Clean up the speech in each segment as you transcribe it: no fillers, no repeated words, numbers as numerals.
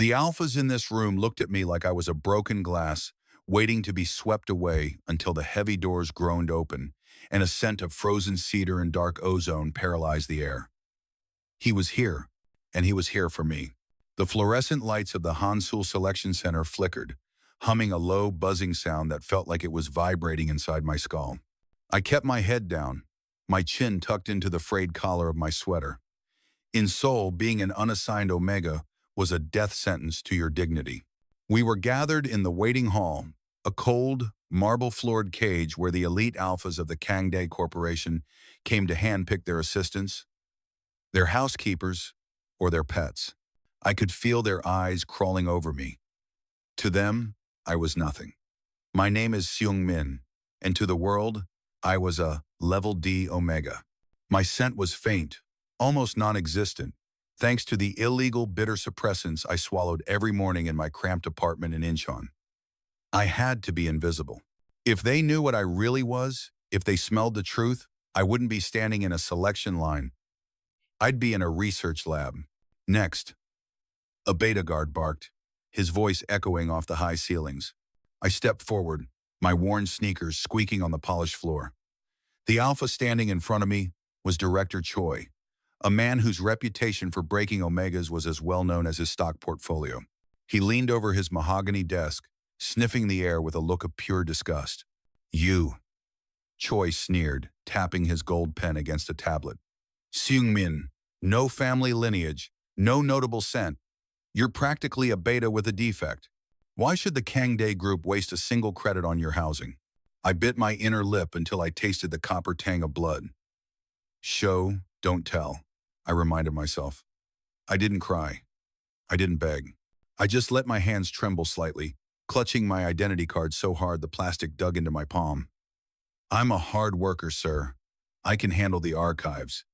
The alphas in this room looked at me like I was a broken glass, waiting to be swept away until the heavy doors groaned open and a scent of frozen cedar and dark ozone paralyzed the air. He was here, and he was here for me. The fluorescent lights of the Han-Seul Selection Center flickered, humming a low, buzzing sound that felt like it was vibrating inside my skull. I kept my head down, my chin tucked into the frayed collar of my sweater. In Seoul, being an unassigned Omega was a death sentence to your dignity. We were gathered in the waiting hall, a cold, marble-floored cage where the elite alphas of the Kangdae Corporation came to handpick their assistants, their housekeepers, or their pets. I could feel their eyes crawling over me. To them, I was nothing. My name is Seung-min, and to the world, I was a level D Omega. My scent was faint, almost non-existent, thanks to the illegal bitter suppressants I swallowed every morning in my cramped apartment in Incheon. I had to be invisible. If they knew what I really was, if they smelled the truth, I wouldn't be standing in a selection line. I'd be in a research lab. Next, a beta guard barked, his voice echoing off the high ceilings. I stepped forward, my worn sneakers squeaking on the polished floor. The alpha standing in front of me was Director Choi, a man whose reputation for breaking Omegas was as well known as his stock portfolio. He leaned over his mahogany desk, sniffing the air with a look of pure disgust. "You," Choi sneered, tapping his gold pen against a tablet. "Seung-min, no family lineage, no notable scent. You're practically a beta with a defect. Why should the Kangdae Group waste a single credit on your housing?" I bit my inner lip until I tasted the copper tang of blood. "Show, don't tell," I reminded myself. I didn't cry. I didn't beg. I just let my hands tremble slightly, clutching my identity card so hard the plastic dug into my palm. "I'm a hard worker, sir. I can handle the archives.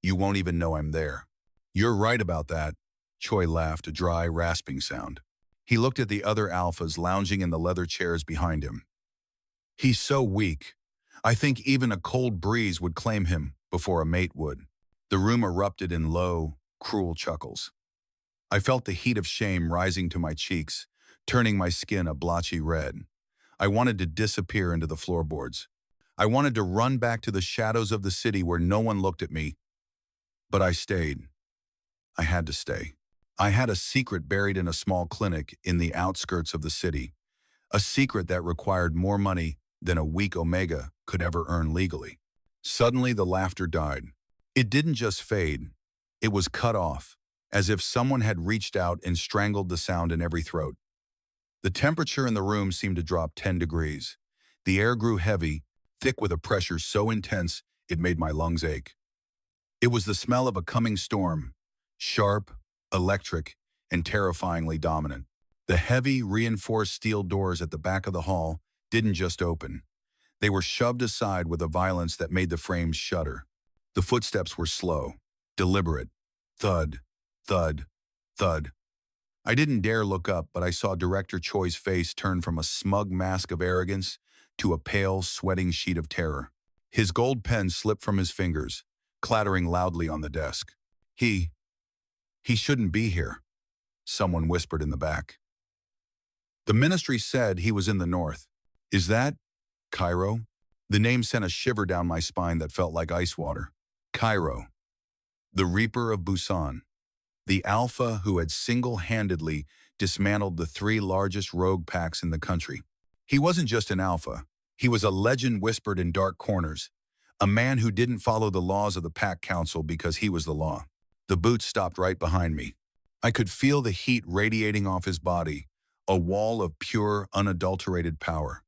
You won't even know I'm there." "You're right about that," Choi laughed, a dry, rasping sound. He looked at the other alphas lounging in the leather chairs behind him. "He's so weak. I think even a cold breeze would claim him before a mate would." The room erupted in low, cruel chuckles. I felt the heat of shame rising to my cheeks, turning my skin a blotchy red. I wanted to disappear into the floorboards. I wanted to run back to the shadows of the city where no one looked at me. But I stayed. I had to stay. I had a secret buried in a small clinic in the outskirts of the city, a secret that required more money than a weak Omega could ever earn legally. Suddenly, the laughter died. It didn't just fade. It was cut off, as if someone had reached out and strangled the sound in every throat. The temperature in the room seemed to drop 10 degrees. The air grew heavy, thick with a pressure so intense it made my lungs ache. It was the smell of a coming storm, sharp, electric, and terrifyingly dominant. The heavy, reinforced steel doors at the back of the hall didn't just open. They were shoved aside with a violence that made the frames shudder. The footsteps were slow, deliberate. Thud, thud, thud. I didn't dare look up, but I saw Director Choi's face turn from a smug mask of arrogance to a pale, sweating sheet of terror. His gold pen slipped from his fingers, clattering loudly on the desk. He shouldn't be here," someone whispered in the back. "The ministry said he was in the north. Is that Kairo?" The name sent a shiver down my spine that felt like ice water. Kairo, the Reaper of Busan, the alpha who had single-handedly dismantled the 3 largest rogue packs in the country. He wasn't just an alpha. He was a legend whispered in dark corners, a man who didn't follow the laws of the pack council because he was the law. The boots stopped right behind me. I could feel the heat radiating off his body, a wall of pure, unadulterated power.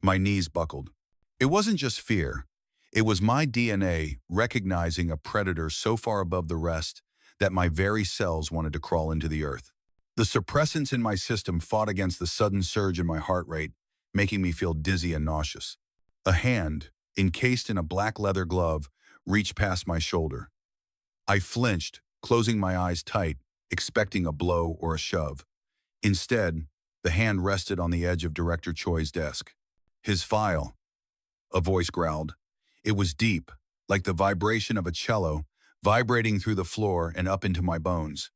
My knees buckled. It wasn't just fear. It was my DNA recognizing a predator so far above the rest that my very cells wanted to crawl into the earth. The suppressants in my system fought against the sudden surge in my heart rate, making me feel dizzy and nauseous. A hand, encased in a black leather glove, reached past my shoulder. I flinched, closing my eyes tight, expecting a blow or a shove. Instead, the hand rested on the edge of Director Choi's desk. "His file," a voice growled. It was deep, like the vibration of a cello, vibrating through the floor and up into my bones.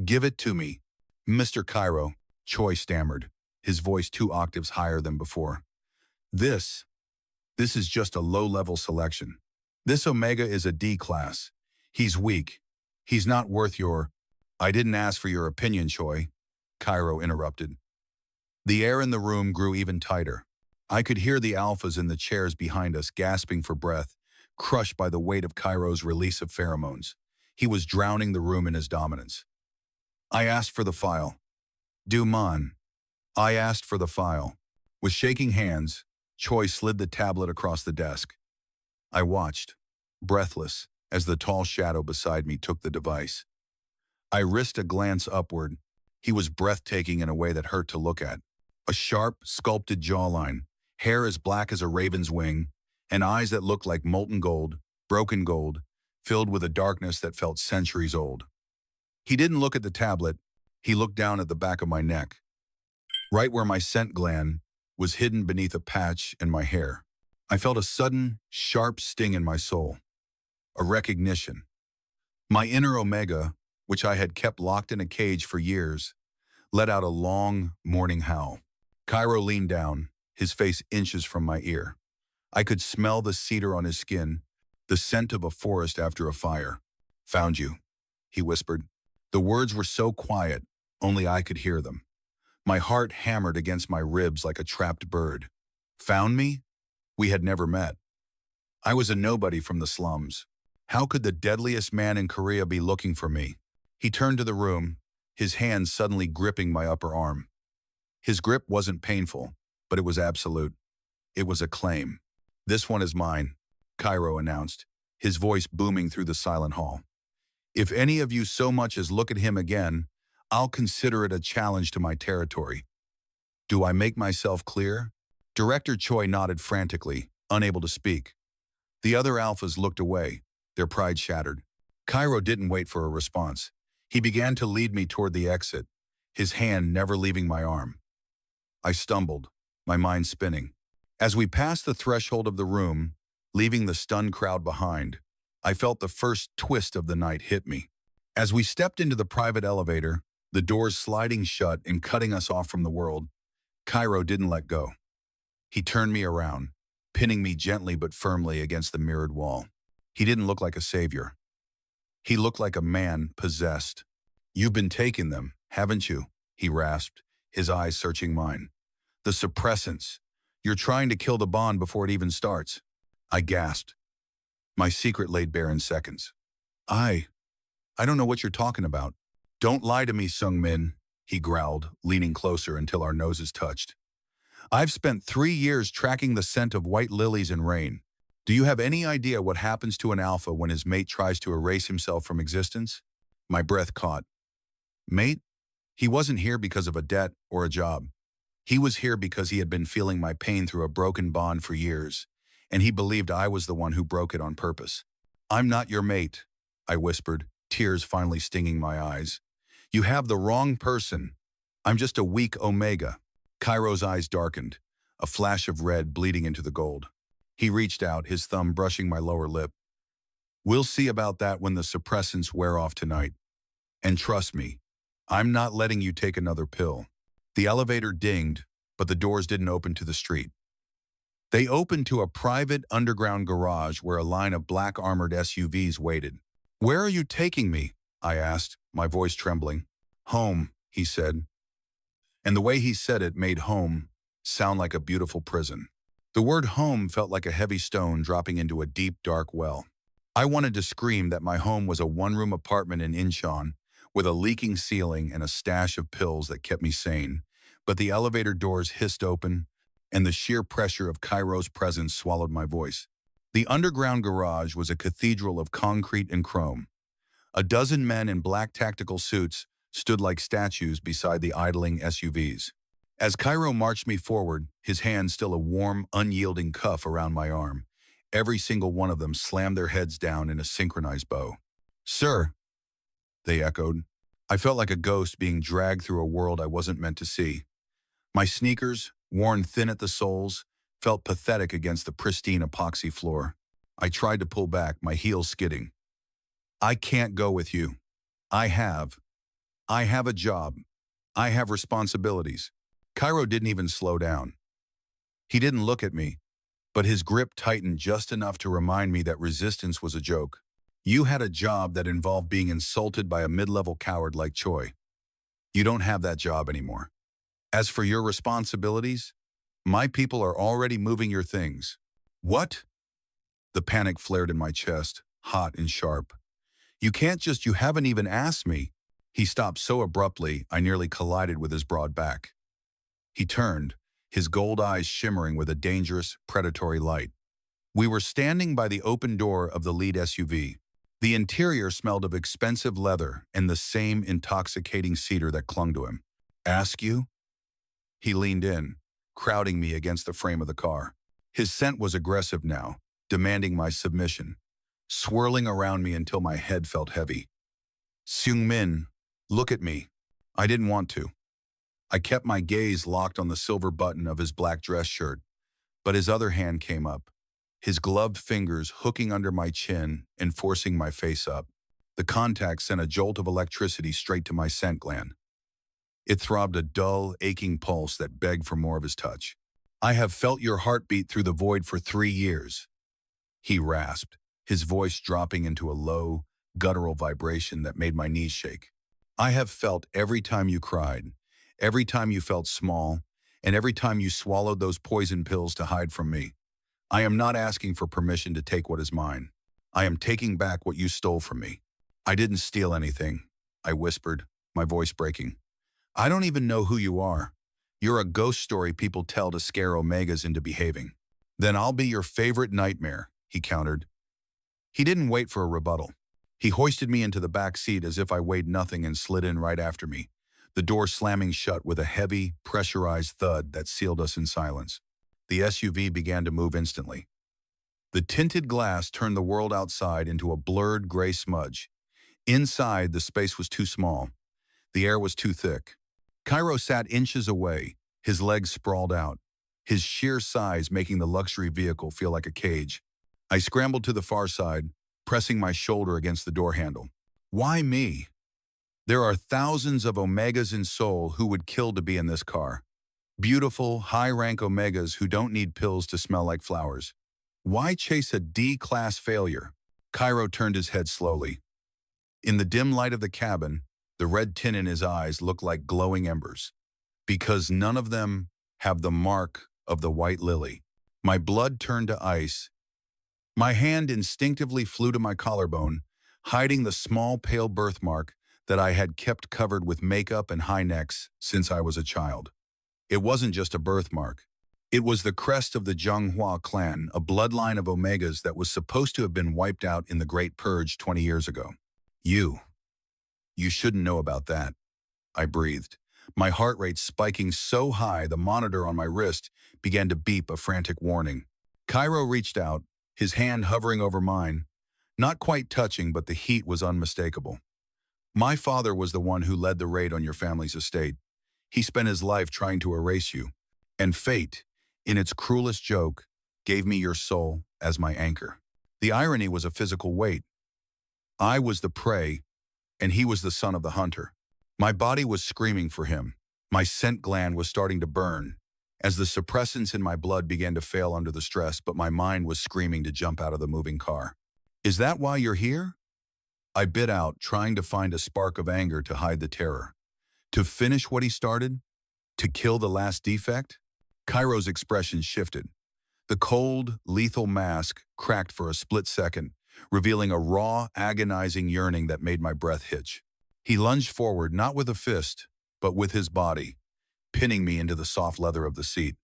"Give it to me." Mr. Kairo, Choi stammered, his voice 2 octaves higher than before. This, this is just a low-level selection. This Omega is a D class. He's weak. He's not worth your— I didn't ask for your opinion, Choi, Kairo interrupted. The air in the room grew even tighter. I could hear the alphas in the chairs behind us gasping for breath, crushed by the weight of Kairo's release of pheromones. He was drowning the room in his dominance. I asked for the file. Du man. I asked for the file. With shaking hands, Choi slid the tablet across the desk. I watched, breathless, as the tall shadow beside me took the device. I risked a glance upward. He was breathtaking in a way that hurt to look at. A sharp, sculpted jawline, hair as black as a raven's wing, and eyes that looked like molten gold, broken gold, filled with a darkness that felt centuries old. He didn't look at the tablet. He looked down at the back of my neck, right where my scent gland was hidden beneath a patch in my hair. I felt a sudden, sharp sting in my soul. A recognition. My inner Omega, which I had kept locked in a cage for years, let out a long, mourning howl. Kairo leaned down, his face inches from my ear. I could smell the cedar on his skin, the scent of a forest after a fire. Found you, he whispered. The words were so quiet, only I could hear them. My heart hammered against my ribs like a trapped bird. Found me? We had never met. I was a nobody from the slums. How could the deadliest man in Korea be looking for me? He turned to the room, his hand suddenly gripping my upper arm. His grip wasn't painful, but it was absolute. It was a claim. This one is mine, Kairo announced, his voice booming through the silent hall. If any of you so much as look at him again, I'll consider it a challenge to my territory. Do I make myself clear? Director Choi nodded frantically, unable to speak. The other alphas looked away, their pride shattered. Kairo didn't wait for a response. He began to lead me toward the exit, his hand never leaving my arm. I stumbled, my mind spinning. As we passed the threshold of the room, leaving the stunned crowd behind, I felt the first twist of the night hit me. As we stepped into the private elevator, the doors sliding shut and cutting us off from the world, Kairo didn't let go. He turned me around, pinning me gently but firmly against the mirrored wall. He didn't look like a savior. He looked like a man possessed. You've been taking them, haven't you? He rasped, his eyes searching mine. The suppressants. You're trying to kill the bond before it even starts. I gasped. My secret laid bare in seconds. I don't know what you're talking about. Don't lie to me, Seung-min, he growled, leaning closer until our noses touched. I've spent 3 years tracking the scent of white lilies in rain. Do you have any idea what happens to an alpha when his mate tries to erase himself from existence? My breath caught. Mate? He wasn't here because of a debt or a job. He was here because he had been feeling my pain through a broken bond for years, and he believed I was the one who broke it on purpose. I'm not your mate, I whispered, tears finally stinging my eyes. You have the wrong person. I'm just a weak Omega. Kairo's eyes darkened, a flash of red bleeding into the gold. He reached out, his thumb brushing my lower lip. We'll see about that when the suppressants wear off tonight. And trust me, I'm not letting you take another pill. The elevator dinged, but the doors didn't open to the street. They opened to a private underground garage where a line of black armored SUVs waited. Where are you taking me? I asked, my voice trembling. Home, he said. And the way he said it made home sound like a beautiful prison. The word home felt like a heavy stone dropping into a deep, dark well. I wanted to scream that my home was a one-room apartment in Incheon with a leaking ceiling and a stash of pills that kept me sane, but the elevator doors hissed open, and the sheer pressure of Kairo's presence swallowed my voice. The underground garage was a cathedral of concrete and chrome. A dozen men in black tactical suits stood like statues beside the idling SUVs. As Kairo marched me forward, his hand still a warm, unyielding cuff around my arm, every single one of them slammed their heads down in a synchronized bow. Sir, they echoed. I felt like a ghost being dragged through a world I wasn't meant to see. My sneakers, worn thin at the soles, felt pathetic against the pristine epoxy floor. I tried to pull back, my heels skidding. I can't go with you. I have a job. I have responsibilities. Kairo didn't even slow down. He didn't look at me, but his grip tightened just enough to remind me that resistance was a joke. You had a job that involved being insulted by a mid-level coward like Choi. You don't have that job anymore. As for your responsibilities, my people are already moving your things. What? The panic flared in my chest, hot and sharp. You haven't even asked me. He stopped so abruptly, I nearly collided with his broad back. He turned, his gold eyes shimmering with a dangerous, predatory light. We were standing by the open door of the lead SUV. The interior smelled of expensive leather and the same intoxicating cedar that clung to him. Ask you? He leaned in, crowding me against the frame of the car. His scent was aggressive now, demanding my submission, swirling around me until my head felt heavy. Seung-min, look at me. I didn't want to. I kept my gaze locked on the silver button of his black dress shirt, but his other hand came up, his gloved fingers hooking under my chin and forcing my face up. The contact sent a jolt of electricity straight to my scent gland. It throbbed a dull, aching pulse that begged for more of his touch. I have felt your heartbeat through the void for 3 years, he rasped, his voice dropping into a low, guttural vibration that made my knees shake. I have felt every time you cried, every time you felt small, and every time you swallowed those poison pills to hide from me. I am not asking for permission to take what is mine. I am taking back what you stole from me. I didn't steal anything, I whispered, my voice breaking. I don't even know who you are. You're a ghost story people tell to scare Omegas into behaving. Then I'll be your favorite nightmare, he countered. He didn't wait for a rebuttal. He hoisted me into the back seat as if I weighed nothing and slid in right after me, the door slamming shut with a heavy, pressurized thud that sealed us in silence. The SUV began to move instantly. The tinted glass turned the world outside into a blurred gray smudge. Inside, the space was too small. The air was too thick. Kairo sat inches away, his legs sprawled out, his sheer size making the luxury vehicle feel like a cage. I scrambled to the far side, pressing my shoulder against the door handle. Why me? There are thousands of Omegas in Seoul who would kill to be in this car. Beautiful, high-rank Omegas who don't need pills to smell like flowers. Why chase a D-class failure? Kairo turned his head slowly. In the dim light of the cabin, the red tin in his eyes looked like glowing embers. Because none of them have the mark of the white lily. My blood turned to ice. My hand instinctively flew to my collarbone, hiding the small pale birthmark that I had kept covered with makeup and high necks since I was a child. It wasn't just a birthmark. It was the crest of the Zhonghua clan, a bloodline of Omegas that was supposed to have been wiped out in the Great Purge 20 years ago. You shouldn't know about that, I breathed, my heart rate spiking so high the monitor on my wrist began to beep a frantic warning. Kairo reached out, his hand hovering over mine, not quite touching, but the heat was unmistakable. My father was the one who led the raid on your family's estate. He spent his life trying to erase you, and fate, in its cruelest joke, gave me your soul as my anchor. The irony was a physical weight. I was the prey, and he was the son of the hunter. My body was screaming for him. My scent gland was starting to burn, as the suppressants in my blood began to fail under the stress, but my mind was screaming to jump out of the moving car. Is that why you're here? I bit out, trying to find a spark of anger to hide the terror. To finish what he started? To kill the last defect? Kairo's expression shifted. The cold, lethal mask cracked for a split second, revealing a raw, agonizing yearning that made my breath hitch. He lunged forward, not with a fist, but with his body, pinning me into the soft leather of the seat.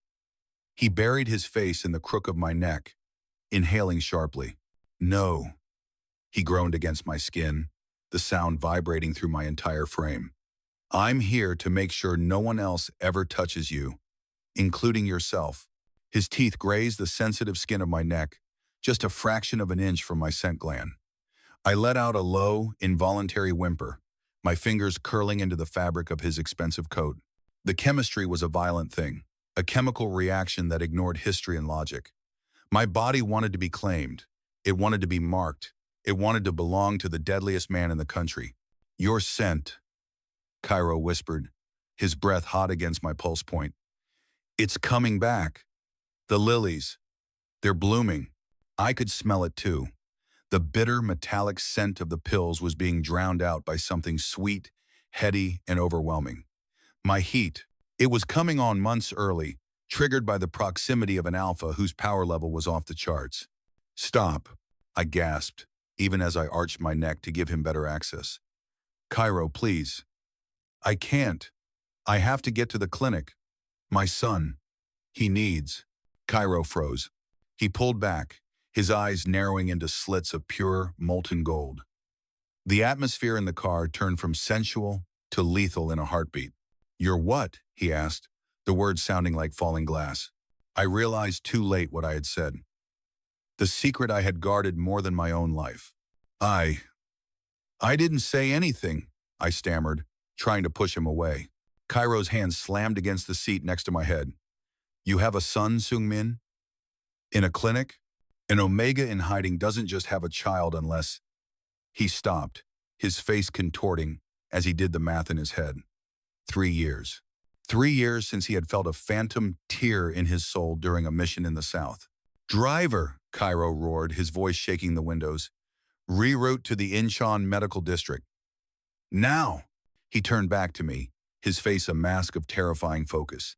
He buried his face in the crook of my neck, inhaling sharply. No, he groaned against my skin, the sound vibrating through my entire frame. I'm here to make sure no one else ever touches you, including yourself. His teeth grazed the sensitive skin of my neck, just a fraction of an inch from my scent gland. I let out a low, involuntary whimper, my fingers curling into the fabric of his expensive coat. The chemistry was a violent thing, a chemical reaction that ignored history and logic. My body wanted to be claimed. It wanted to be marked. It wanted to belong to the deadliest man in the country. Your scent, Kairo whispered, his breath hot against my pulse point. It's coming back. The lilies. They're blooming. I could smell it too. The bitter, metallic scent of the pills was being drowned out by something sweet, heady, and overwhelming. My heat. It was coming on months early, triggered by the proximity of an alpha whose power level was off the charts. Stop, I gasped, even as I arched my neck to give him better access. Kairo, please. I can't. I have to get to the clinic. My son. He needs. Kairo froze. He pulled back, his eyes narrowing into slits of pure, molten gold. The atmosphere in the car turned from sensual to lethal in a heartbeat. You're what? He asked, the words sounding like falling glass. I realized too late what I had said. The secret I had guarded more than my own life. I didn't say anything, I stammered, trying to push him away. Kairo's hand slammed against the seat next to my head. You have a son, Seung-min? In a clinic? An Omega in hiding doesn't just have a child unless... He stopped, his face contorting as he did the math in his head. 3 years. 3 years since he had felt a phantom tear in his soul during a mission in the South. Driver, Kairo roared, his voice shaking the windows. Reroute to the Incheon Medical District. Now! He turned back to me, his face a mask of terrifying focus.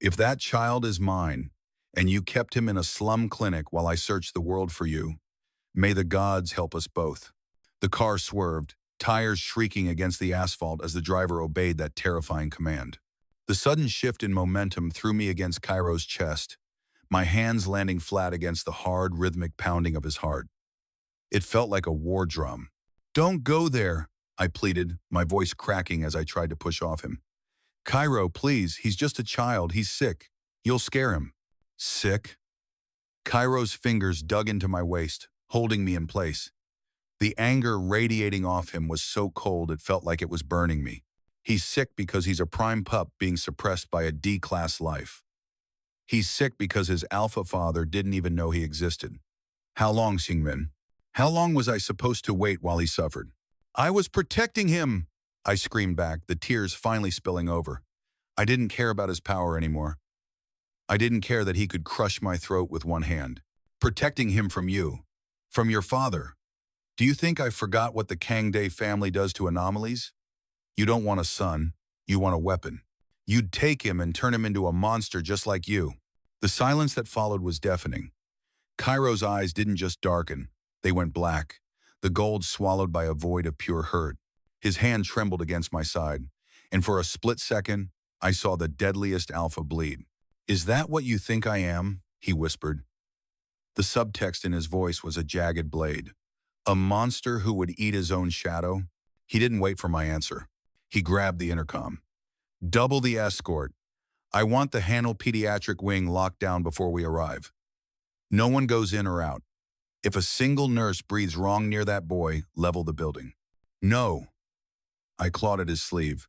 If that child is mine, and you kept him in a slum clinic while I searched the world for you, may the gods help us both. The car swerved, tires shrieking against the asphalt as the driver obeyed that terrifying command. The sudden shift in momentum threw me against Kairo's chest, my hands landing flat against the hard, rhythmic pounding of his heart. It felt like a war drum. Don't go there, I pleaded, my voice cracking as I tried to push off him. Kairo, please, he's just a child, he's sick. You'll scare him. Sick? Kairo's fingers dug into my waist, holding me in place. The anger radiating off him was so cold it felt like it was burning me. He's sick because he's a prime pup being suppressed by a D-class life. He's sick because his alpha father didn't even know he existed. How long, Seung-min? How long was I supposed to wait while he suffered? I was protecting him, I screamed back, the tears finally spilling over. I didn't care about his power anymore. I didn't care that he could crush my throat with one hand. Protecting him from you. From your father. Do you think I forgot what the Kangdae family does to anomalies? You don't want a son, you want a weapon. You'd take him and turn him into a monster just like you. The silence that followed was deafening. Kairo's eyes didn't just darken, they went black, the gold swallowed by a void of pure hurt. His hand trembled against my side, and for a split second, I saw the deadliest alpha bleed. Is that what you think I am? He whispered. The subtext in his voice was a jagged blade. A monster who would eat his own shadow? He didn't wait for my answer. He grabbed the intercom. Double the escort. I want the Hanel pediatric wing locked down before we arrive. No one goes in or out. If a single nurse breathes wrong near that boy, level the building. No. I clawed at his sleeve.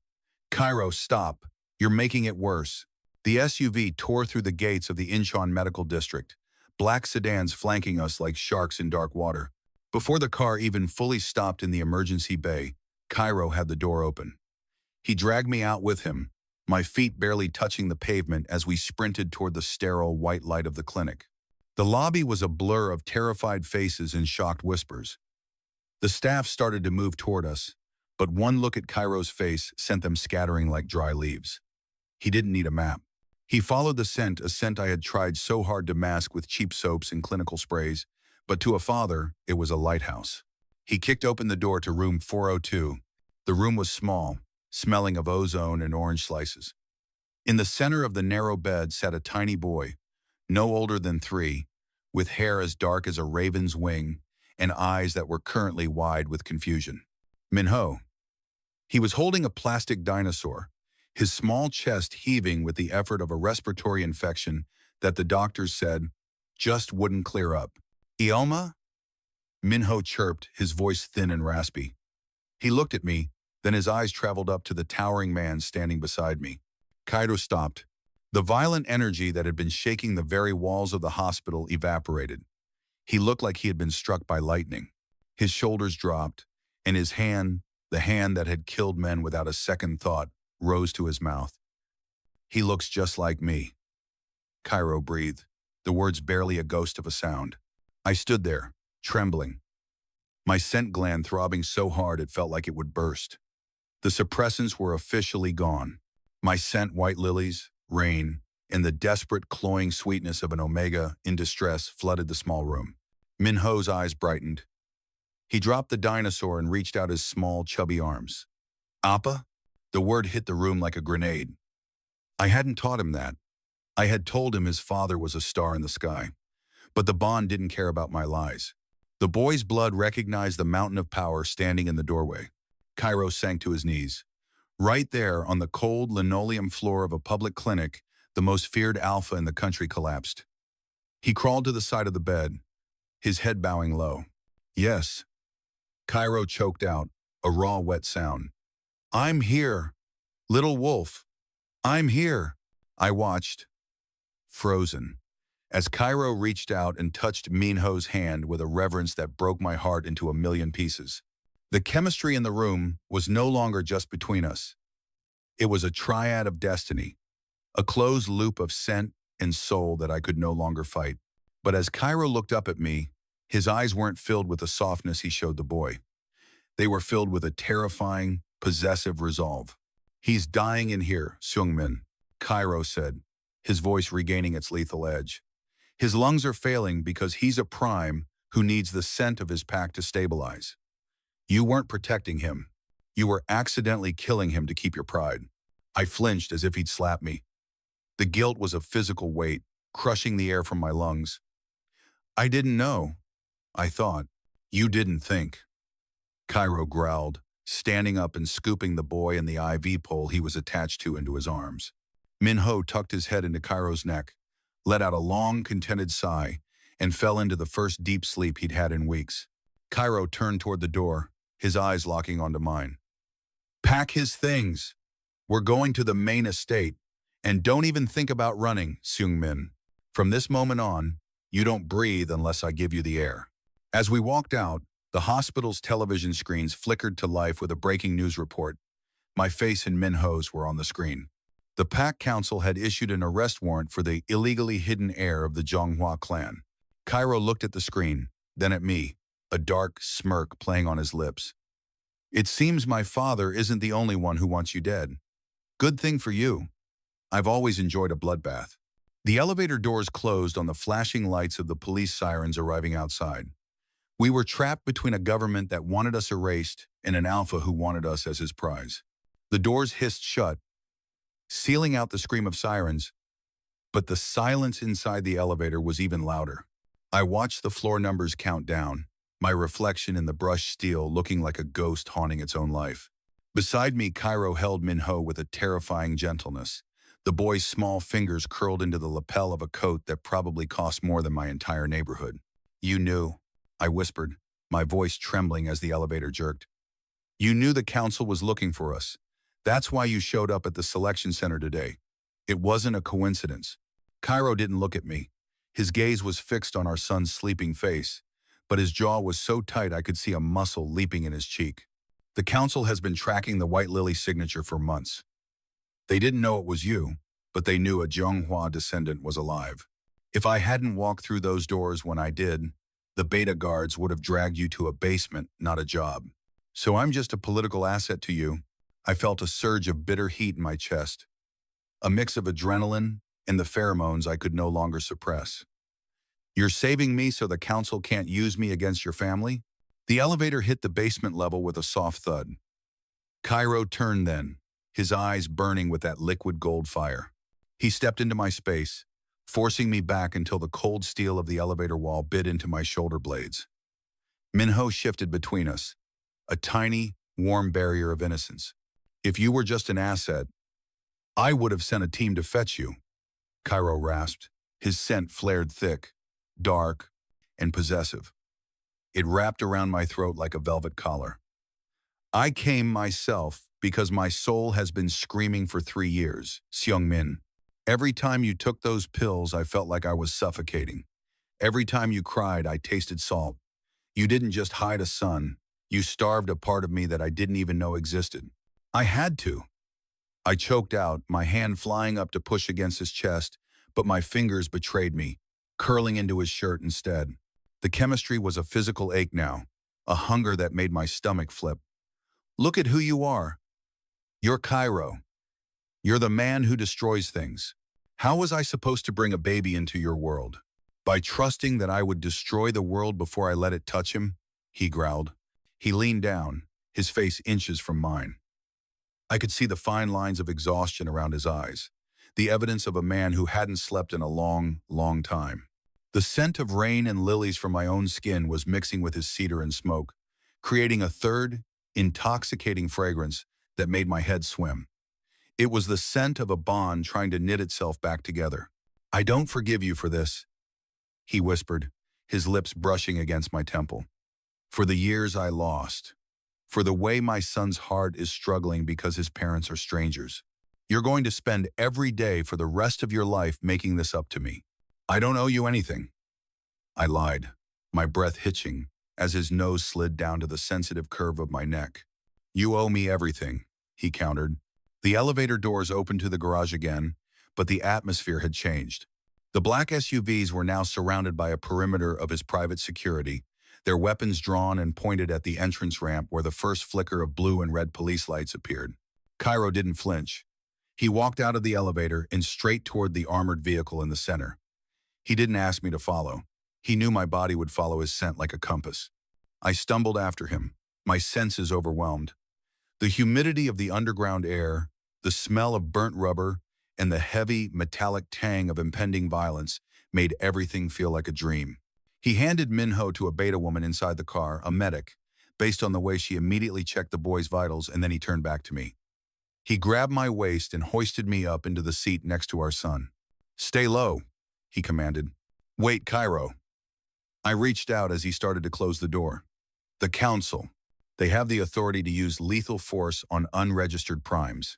Kairo, stop. You're making it worse. The SUV tore through the gates of the Incheon Medical District, black sedans flanking us like sharks in dark water. Before the car even fully stopped in the emergency bay, Kairo had the door open. He dragged me out with him, my feet barely touching the pavement as we sprinted toward the sterile white light of the clinic. The lobby was a blur of terrified faces and shocked whispers. The staff started to move toward us, but one look at Kairo's face sent them scattering like dry leaves. He didn't need a map. He followed the scent, a scent I had tried so hard to mask with cheap soaps and clinical sprays, but to a father, it was a lighthouse. He kicked open the door to room 402. The room was small, smelling of ozone and orange slices. In the center of the narrow bed sat a tiny boy, no older than 3, with hair as dark as a raven's wing and eyes that were currently wide with confusion. Minho. He was holding a plastic dinosaur, his small chest heaving with the effort of a respiratory infection that the doctors said just wouldn't clear up. Ioma? Minho chirped, his voice thin and raspy. He looked at me, then his eyes traveled up to the towering man standing beside me. Kairo stopped. The violent energy that had been shaking the very walls of the hospital evaporated. He looked like he had been struck by lightning. His shoulders dropped, and his hand, the hand that had killed men without a second thought, rose to his mouth. He looks just like me. Kairo breathed, the words barely a ghost of a sound. I stood there, trembling, my scent gland throbbing so hard it felt like it would burst. The suppressants were officially gone. My scent, white lilies, rain, and the desperate, cloying sweetness of an omega in distress flooded the small room. Min-ho's eyes brightened. He dropped the dinosaur and reached out his small, chubby arms. Appa? The word hit the room like a grenade. I hadn't taught him that. I had told him his father was a star in the sky. But the bond didn't care about my lies. The boy's blood recognized the mountain of power standing in the doorway. Kairo sank to his knees. Right there, on the cold linoleum floor of a public clinic, the most feared alpha in the country collapsed. He crawled to the side of the bed, his head bowing low. Yes. Kairo choked out, a raw, wet sound. I'm here. Little wolf. I'm here. I watched, frozen, as Kairo reached out and touched Min-ho's hand with a reverence that broke my heart into a million pieces. The chemistry in the room was no longer just between us. It was a triad of destiny, a closed loop of scent and soul that I could no longer fight. But as Kairo looked up at me, his eyes weren't filled with the softness he showed the boy. They were filled with a terrifying, possessive resolve. He's dying in here, Seung-min, Kairo said, his voice regaining its lethal edge. His lungs are failing because he's a prime who needs the scent of his pack to stabilize. You weren't protecting him. You were accidentally killing him to keep your pride. I flinched as if he'd slapped me. The guilt was a physical weight, crushing the air from my lungs. I didn't know. I thought. You didn't think. Kairo growled, standing up and scooping the boy and the IV pole he was attached to into his arms. Min-ho tucked his head into Kairo's neck, let out a long, contented sigh, and fell into the first deep sleep he'd had in weeks. Kairo turned toward the door, his eyes locking onto mine. Pack his things. We're going to the main estate. And don't even think about running, Seung-min. From this moment on, you don't breathe unless I give you the air. As we walked out, the hospital's television screens flickered to life with a breaking news report. My face and Min-ho's were on the screen. The Pack Council had issued an arrest warrant for the illegally hidden heir of the Zhonghua clan. Kairo looked at the screen, then at me, a dark smirk playing on his lips. It seems my father isn't the only one who wants you dead. Good thing for you. I've always enjoyed a bloodbath. The elevator doors closed on the flashing lights of the police sirens arriving outside. We were trapped between a government that wanted us erased and an alpha who wanted us as his prize. The doors hissed shut, sealing out the scream of sirens, but the silence inside the elevator was even louder. I watched the floor numbers count down, my reflection in the brushed steel looking like a ghost haunting its own life. Beside me, Kairo held Min-ho with a terrifying gentleness. The boy's small fingers curled into the lapel of a coat that probably cost more than my entire neighborhood. You knew, I whispered, my voice trembling as the elevator jerked. You knew the council was looking for us. That's why you showed up at the selection center today. It wasn't a coincidence. Kairo didn't look at me. His gaze was fixed on our son's sleeping face, but his jaw was so tight I could see a muscle leaping in his cheek. The council has been tracking the White Lily signature for months. They didn't know it was you, but they knew a Zhonghua descendant was alive. If I hadn't walked through those doors when I did, the beta guards would have dragged you to a basement, not a job. So I'm just a political asset to you. I felt a surge of bitter heat in my chest, a mix of adrenaline and the pheromones I could no longer suppress. You're saving me so the council can't use me against your family? The elevator hit the basement level with a soft thud. Kairo turned then, his eyes burning with that liquid gold fire. He stepped into my space, forcing me back until the cold steel of the elevator wall bit into my shoulder blades. Min-ho shifted between us, a tiny, warm barrier of innocence. If you were just an asset, I would have sent a team to fetch you, Kairo rasped. His scent flared thick, dark, and possessive. It wrapped around my throat like a velvet collar. I came myself because my soul has been screaming for 3 years, Seung-min. Every time you took those pills, I felt like I was suffocating. Every time you cried, I tasted salt. You didn't just hide a son. You starved a part of me that I didn't even know existed. I had to. I choked out, my hand flying up to push against his chest, but my fingers betrayed me, curling into his shirt instead. The chemistry was a physical ache now, a hunger that made my stomach flip. Look at who you are. You're Kairo. You're the man who destroys things. How was I supposed to bring a baby into your world? By trusting that I would destroy the world before I let it touch him? He growled. He leaned down, his face inches from mine. I could see the fine lines of exhaustion around his eyes, the evidence of a man who hadn't slept in a long, long time. The scent of rain and lilies from my own skin was mixing with his cedar and smoke, creating a third, intoxicating fragrance that made my head swim. It was the scent of a bond trying to knit itself back together. I don't forgive you for this, he whispered, his lips brushing against my temple. For the years I lost. For the way my son's heart is struggling because his parents are strangers. You're going to spend every day for the rest of your life making this up to me. I don't owe you anything. I lied, my breath hitching as his nose slid down to the sensitive curve of my neck. You owe me everything, he countered. The elevator doors opened to the garage again, but the atmosphere had changed. The black SUVs were now surrounded by a perimeter of his private security, their weapons drawn and pointed at the entrance ramp where the first flicker of blue and red police lights appeared. Kairo didn't flinch. He walked out of the elevator and straight toward the armored vehicle in the center. He didn't ask me to follow. He knew my body would follow his scent like a compass. I stumbled after him, my senses overwhelmed. The humidity of the underground air, the smell of burnt rubber, and the heavy, metallic tang of impending violence made everything feel like a dream. He handed Min-ho to a beta woman inside the car, a medic, based on the way she immediately checked the boy's vitals, and then he turned back to me. He grabbed my waist and hoisted me up into the seat next to our son. Stay low, he commanded. Wait, Kairo. I reached out as he started to close the door. The council. They have the authority to use lethal force on unregistered primes.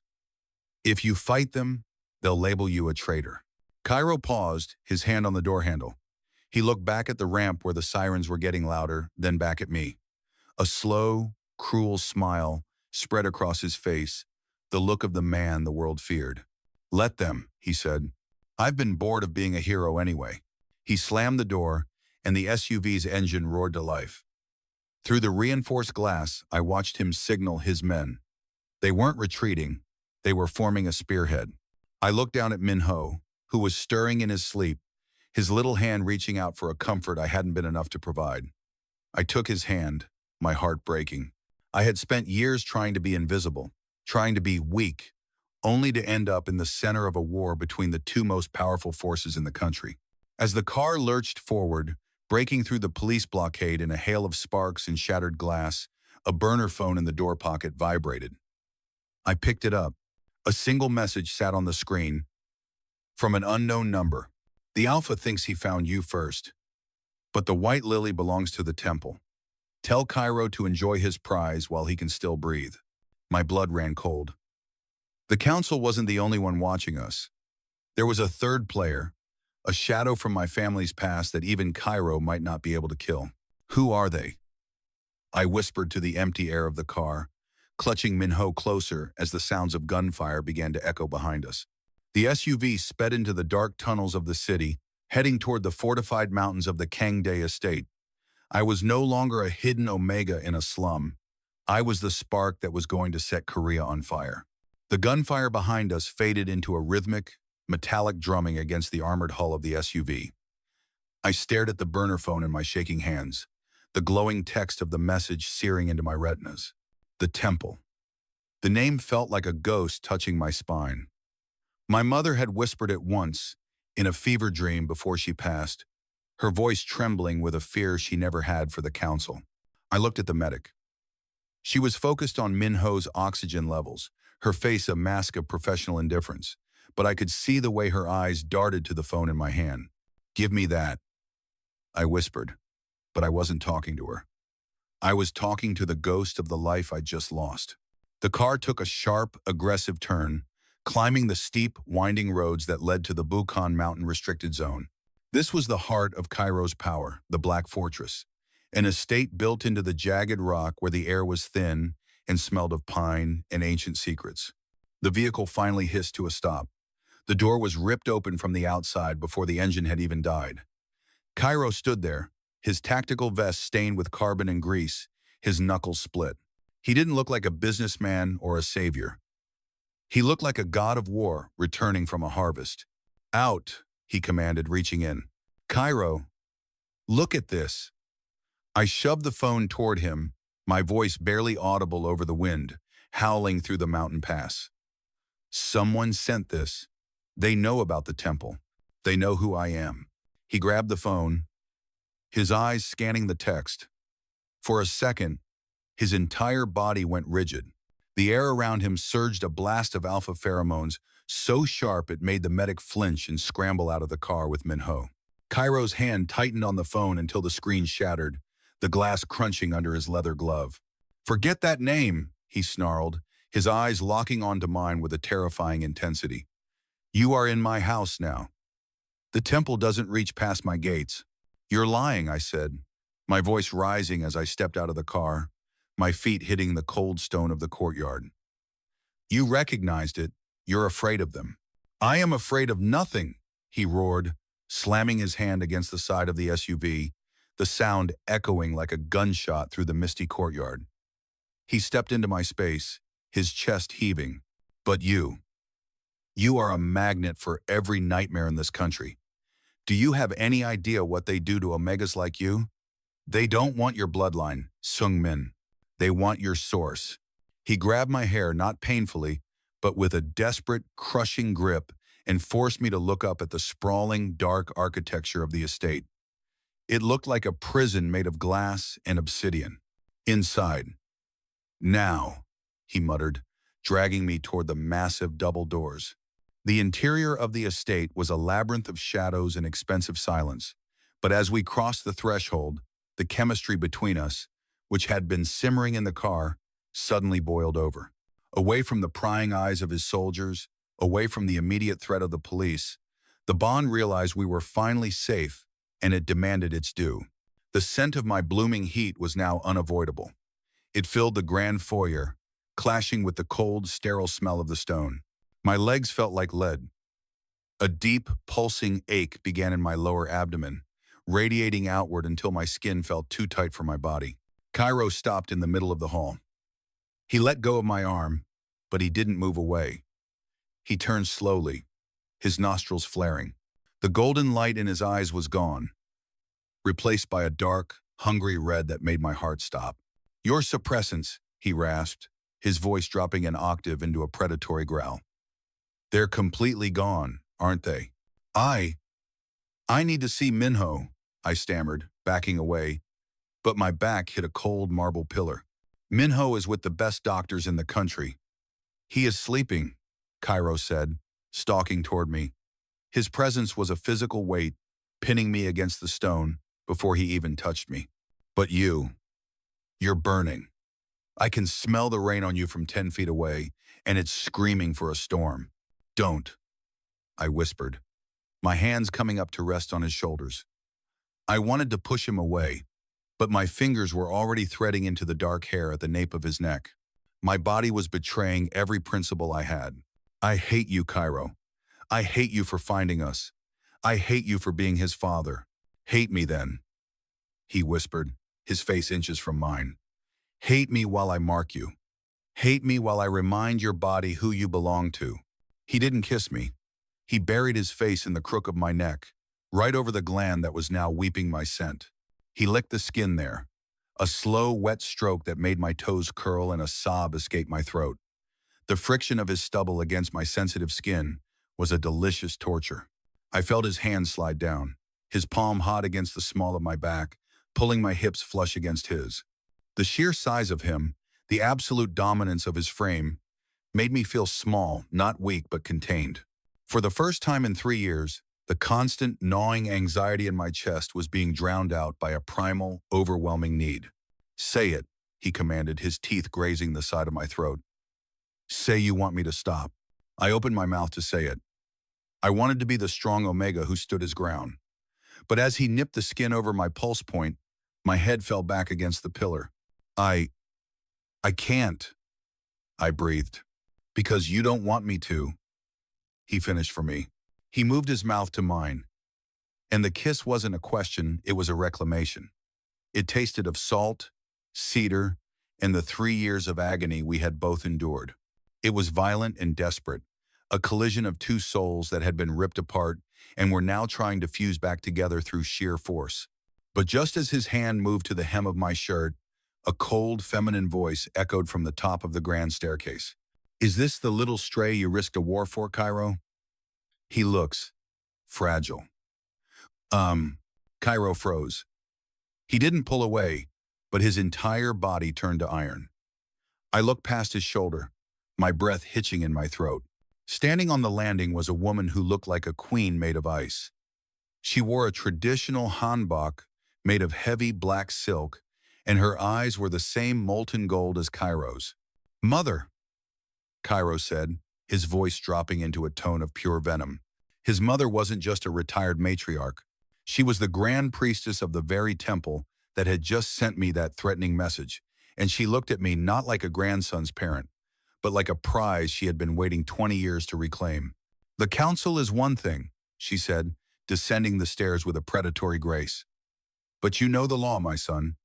If you fight them, they'll label you a traitor. Kairo paused, his hand on the door handle. He looked back at the ramp where the sirens were getting louder, then back at me. A slow, cruel smile spread across his face, the look of the man the world feared. Let them, he said. I've been bored of being a hero anyway. He slammed the door, and the SUV's engine roared to life. Through the reinforced glass, I watched him signal his men. They weren't retreating. They were forming a spearhead. I looked down at Min-ho, who was stirring in his sleep, his little hand reaching out for a comfort I hadn't been enough to provide. I took his hand, my heart breaking. I had spent years trying to be invisible, trying to be weak, only to end up in the center of a war between the two most powerful forces in the country. As the car lurched forward, breaking through the police blockade in a hail of sparks and shattered glass, a burner phone in the door pocket vibrated. I picked it up. A single message sat on the screen. From an unknown number. The Alpha thinks he found you first. But the white lily belongs to the temple. Tell Kairo to enjoy his prize while he can still breathe. My blood ran cold. The council wasn't the only one watching us. There was a third player, a shadow from my family's past that even Kairo might not be able to kill. Who are they? I whispered to the empty air of the car, clutching Min-ho closer as the sounds of gunfire began to echo behind us. The SUV sped into the dark tunnels of the city, heading toward the fortified mountains of the Kangdae estate. I was no longer a hidden omega in a slum. I was the spark that was going to set Korea on fire. The gunfire behind us faded into a rhythmic, metallic drumming against the armored hull of the SUV. I stared at the burner phone in my shaking hands, the glowing text of the message searing into my retinas. The temple. The name felt like a ghost touching my spine. My mother had whispered it once, in a fever dream before she passed, her voice trembling with a fear she never had for the council. I looked at the medic. She was focused on Min-ho's oxygen levels, her face a mask of professional indifference, but I could see the way her eyes darted to the phone in my hand. Give me that, I whispered, but I wasn't talking to her. I was talking to the ghost of the life I'd just lost. The car took a sharp, aggressive turn, climbing the steep, winding roads that led to the Busan mountain restricted zone. This was the heart of Kairo's power, the Black Fortress, an estate built into the jagged rock where the air was thin and smelled of pine and ancient secrets. The vehicle finally hissed to a stop. The door was ripped open from the outside before the engine had even died. Kairo stood there, his tactical vest stained with carbon and grease, his knuckles split. He didn't look like a businessman or a savior. He looked like a god of war returning from a harvest. "Out," he commanded, reaching in. "Kairo, look at this." I shoved the phone toward him, my voice barely audible over the wind, howling through the mountain pass. "Someone sent this. They know about the temple. They know who I am." He grabbed the phone, his eyes scanning the text. For a second, his entire body went rigid. The air around him surged a blast of alpha pheromones so sharp it made the medic flinch and scramble out of the car with Minho. Kairo's hand tightened on the phone until the screen shattered, the glass crunching under his leather glove. "Forget that name," he snarled, his eyes locking onto mine with a terrifying intensity. "You are in my house now. The temple doesn't reach past my gates." "You're lying," I said, my voice rising as I stepped out of the car, my feet hitting the cold stone of the courtyard. "You recognized it. You're afraid of them." "I am afraid of nothing," he roared, slamming his hand against the side of the SUV, the sound echoing like a gunshot through the misty courtyard. He stepped into my space, his chest heaving. "But you are a magnet for every nightmare in this country. Do you have any idea what they do to Omegas like you? They don't want your bloodline, Seung-min. They want your source." He grabbed my hair, not painfully, but with a desperate, crushing grip, and forced me to look up at the sprawling, dark architecture of the estate. It looked like a prison made of glass and obsidian. Inside. "Now," he muttered, dragging me toward the massive double doors. The interior of the estate was a labyrinth of shadows and expensive silence, but as we crossed the threshold, the chemistry between us, which had been simmering in the car, suddenly boiled over. Away from the prying eyes of his soldiers, away from the immediate threat of the police, the bond realized we were finally safe, and it demanded its due. The scent of my blooming heat was now unavoidable. It filled the grand foyer, clashing with the cold, sterile smell of the stone. My legs felt like lead. A deep, pulsing ache began in my lower abdomen, radiating outward until my skin felt too tight for my body. Kairo stopped in the middle of the hall. He let go of my arm, but he didn't move away. He turned slowly, his nostrils flaring. The golden light in his eyes was gone, replaced by a dark, hungry red that made my heart stop. "Your suppressants," he rasped, his voice dropping an octave into a predatory growl. "They're completely gone, aren't they?" I need to see Minho," I stammered, backing away, but my back hit a cold marble pillar. "Minho is with the best doctors in the country." "He is sleeping," Kairo said, stalking toward me. His presence was a physical weight, pinning me against the stone before he even touched me. "But you're burning. I can smell the rain on you from 10 feet away, and it's screaming for a storm." "Don't," I whispered, my hands coming up to rest on his shoulders. I wanted to push him away, but my fingers were already threading into the dark hair at the nape of his neck. My body was betraying every principle I had. "I hate you, Kairo. I hate you for finding us. I hate you for being his father." "Hate me then," he whispered, his face inches from mine. "Hate me while I mark you. Hate me while I remind your body who you belong to." He didn't kiss me. He buried his face in the crook of my neck, right over the gland that was now weeping my scent. He licked the skin there, a slow, wet stroke that made my toes curl and a sob escape my throat. The friction of his stubble against my sensitive skin was a delicious torture. I felt his hand slide down, his palm hot against the small of my back, pulling my hips flush against his. The sheer size of him, the absolute dominance of his frame, made me feel small, not weak, but contained. For the first time in 3 years, the constant, gnawing anxiety in my chest was being drowned out by a primal, overwhelming need. "Say it," he commanded, his teeth grazing the side of my throat. "Say you want me to stop." I opened my mouth to say it. I wanted to be the strong Omega who stood his ground. But as he nipped the skin over my pulse point, my head fell back against the pillar. I can't," I breathed. Because you don't want me to, he finished for me. He moved his mouth to mine, and the kiss wasn't a question, it was a reclamation. It tasted of salt, cedar, and the 3 years of agony we had both endured. It was violent and desperate, a collision of two souls that had been ripped apart and were now trying to fuse back together through sheer force. But just as his hand moved to the hem of my shirt, a cold, feminine voice echoed from the top of the grand staircase. Is this the little stray you risked a war for, Kairo? He looks fragile. Kairo froze. He didn't pull away, but his entire body turned to iron. I looked past his shoulder, my breath hitching in my throat. Standing on the landing was a woman who looked like a queen made of ice. She wore a traditional hanbok made of heavy black silk, and her eyes were the same molten gold as Kairo's. Mother, Kairo said, his voice dropping into a tone of pure venom. His mother wasn't just a retired matriarch. She was the grand priestess of the very temple that had just sent me that threatening message, and she looked at me not like a grandson's parent, but like a prize she had been waiting 20 years to reclaim. The council is one thing, she said, descending the stairs with a predatory grace. But you know the law, my son.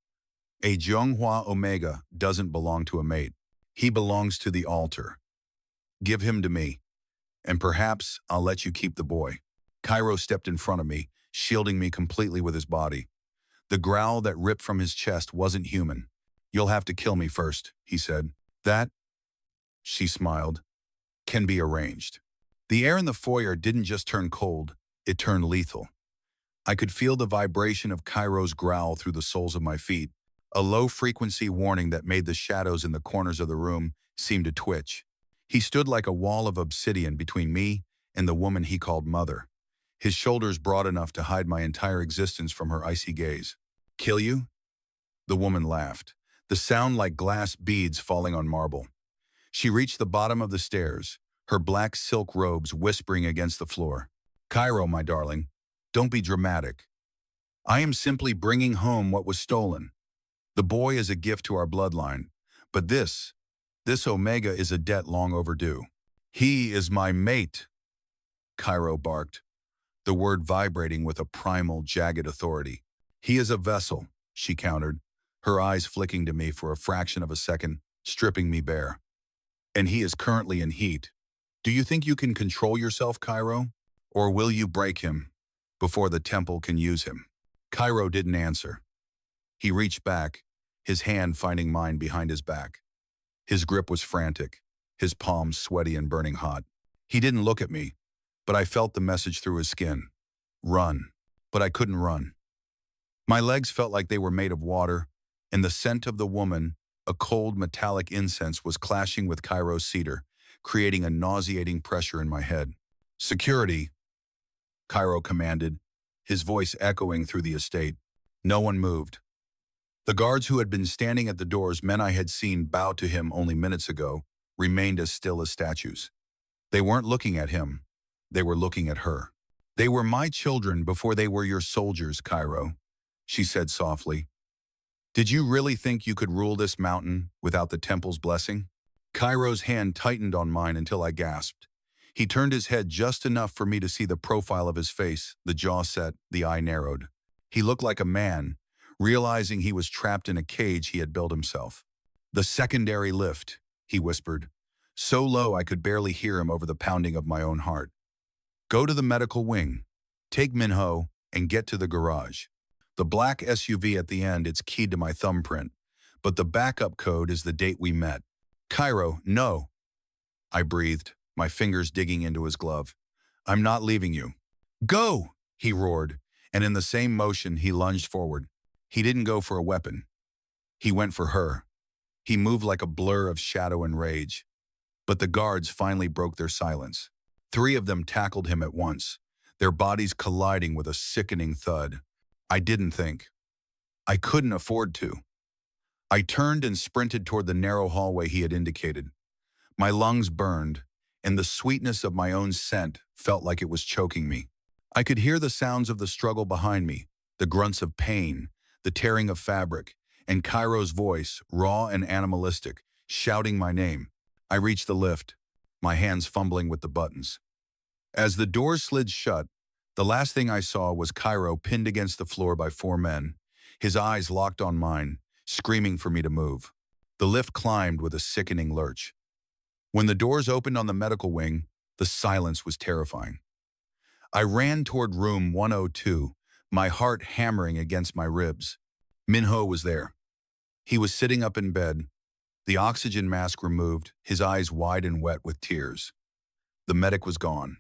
A Zhonghua Omega doesn't belong to a mate. He belongs to the altar. Give him to me, and perhaps I'll let you keep the boy. Kairo stepped in front of me, shielding me completely with his body. The growl that ripped from his chest wasn't human. You'll have to kill me first, he said. That, she smiled, can be arranged. The air in the foyer didn't just turn cold, it turned lethal. I could feel the vibration of Kairo's growl through the soles of my feet, a low-frequency warning that made the shadows in the corners of the room seem to twitch. He stood like a wall of obsidian between me and the woman he called mother, his shoulders broad enough to hide my entire existence from her icy gaze. Kill you? The woman laughed, the sound like glass beads falling on marble. She reached the bottom of the stairs, her black silk robes whispering against the floor. Kairo, my darling, don't be dramatic. I am simply bringing home what was stolen. The boy is a gift to our bloodline, but this Omega is a debt long overdue. He is my mate, Kairo barked, the word vibrating with a primal, jagged authority. He is a vessel, she countered, her eyes flicking to me for a fraction of a second, stripping me bare. And he is currently in heat. Do you think you can control yourself, Kairo? Or will you break him before the temple can use him? Kairo didn't answer. He reached back, his hand finding mine behind his back. His grip was frantic, his palms sweaty and burning hot. He didn't look at me, but I felt the message through his skin. Run. But I couldn't run. My legs felt like they were made of water, and the scent of the woman, a cold metallic incense, was clashing with Kairo's cedar, creating a nauseating pressure in my head. Security, Kairo commanded, his voice echoing through the estate. No one moved. The guards who had been standing at the doors, men I had seen bow to him only minutes ago, remained as still as statues. They weren't looking at him. They were looking at her. They were my children before they were your soldiers, Kairo, she said softly. Did you really think you could rule this mountain without the temple's blessing? Kairo's hand tightened on mine until I gasped. He turned his head just enough for me to see the profile of his face, the jaw set, the eye narrowed. He looked like a man, realizing he was trapped in a cage he had built himself. The secondary lift, he whispered, so low I could barely hear him over the pounding of my own heart. Go to the medical wing, take Minho, and get to the garage. The black SUV at the end, it's keyed to my thumbprint, but the backup code is the date we met. Kairo, no, I breathed, my fingers digging into his glove. I'm not leaving you. Go, he roared, and in the same motion he lunged forward. He didn't go for a weapon. He went for her. He moved like a blur of shadow and rage. But the guards finally broke their silence. 3 of them tackled him at once, their bodies colliding with a sickening thud. I didn't think. I couldn't afford to. I turned and sprinted toward the narrow hallway he had indicated. My lungs burned, and the sweetness of my own scent felt like it was choking me. I could hear the sounds of the struggle behind me, the grunts of pain, the tearing of fabric, and Kairo's voice, raw and animalistic, shouting my name. I reached the lift. my hands fumbling with the buttons. As the doors slid shut, the last thing I saw was Kairo pinned against the floor by four men, his eyes locked on mine, screaming for me to move. The lift climbed with a sickening lurch. When the doors opened on the medical wing, the silence was terrifying. I ran toward room 102, my heart hammering against my ribs. Min-ho was there. He was sitting up in bed, the oxygen mask removed, his eyes wide and wet with tears. The medic was gone.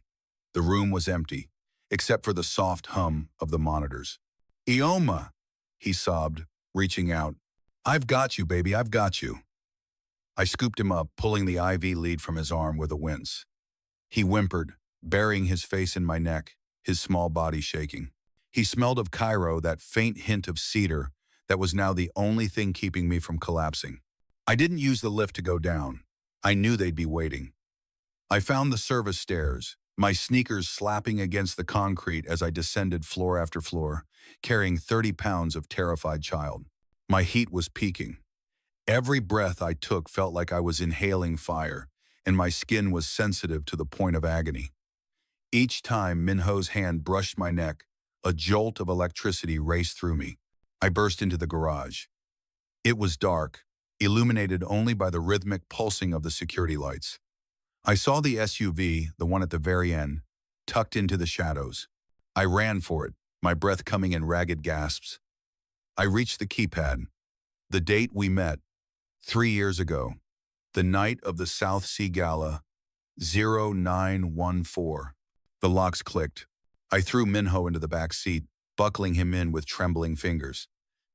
The room was empty, except for the soft hum of the monitors. "Ioma," he sobbed, reaching out. "I've got you, baby, I've got you." I scooped him up, pulling the IV lead from his arm with a wince. He whimpered, burying his face in my neck, his small body shaking. He smelled of Kairo, that faint hint of cedar that was now the only thing keeping me from collapsing. I didn't use the lift to go down. I knew they'd be waiting. I found the service stairs, my sneakers slapping against the concrete as I descended floor after floor, carrying 30 pounds of terrified child. My heat was peaking. Every breath I took felt like I was inhaling fire, and my skin was sensitive to the point of agony. Each time Min-ho's hand brushed my neck, a jolt of electricity raced through me. I burst into the garage. It was dark, illuminated only by the rhythmic pulsing of the security lights. I saw the SUV, the one at the very end, tucked into the shadows. I ran for it, my breath coming in ragged gasps. I reached the keypad. The date we met, 3 years ago, the night of the South Sea Gala, 0914. The locks clicked. I threw Min-ho into the back seat, buckling him in with trembling fingers.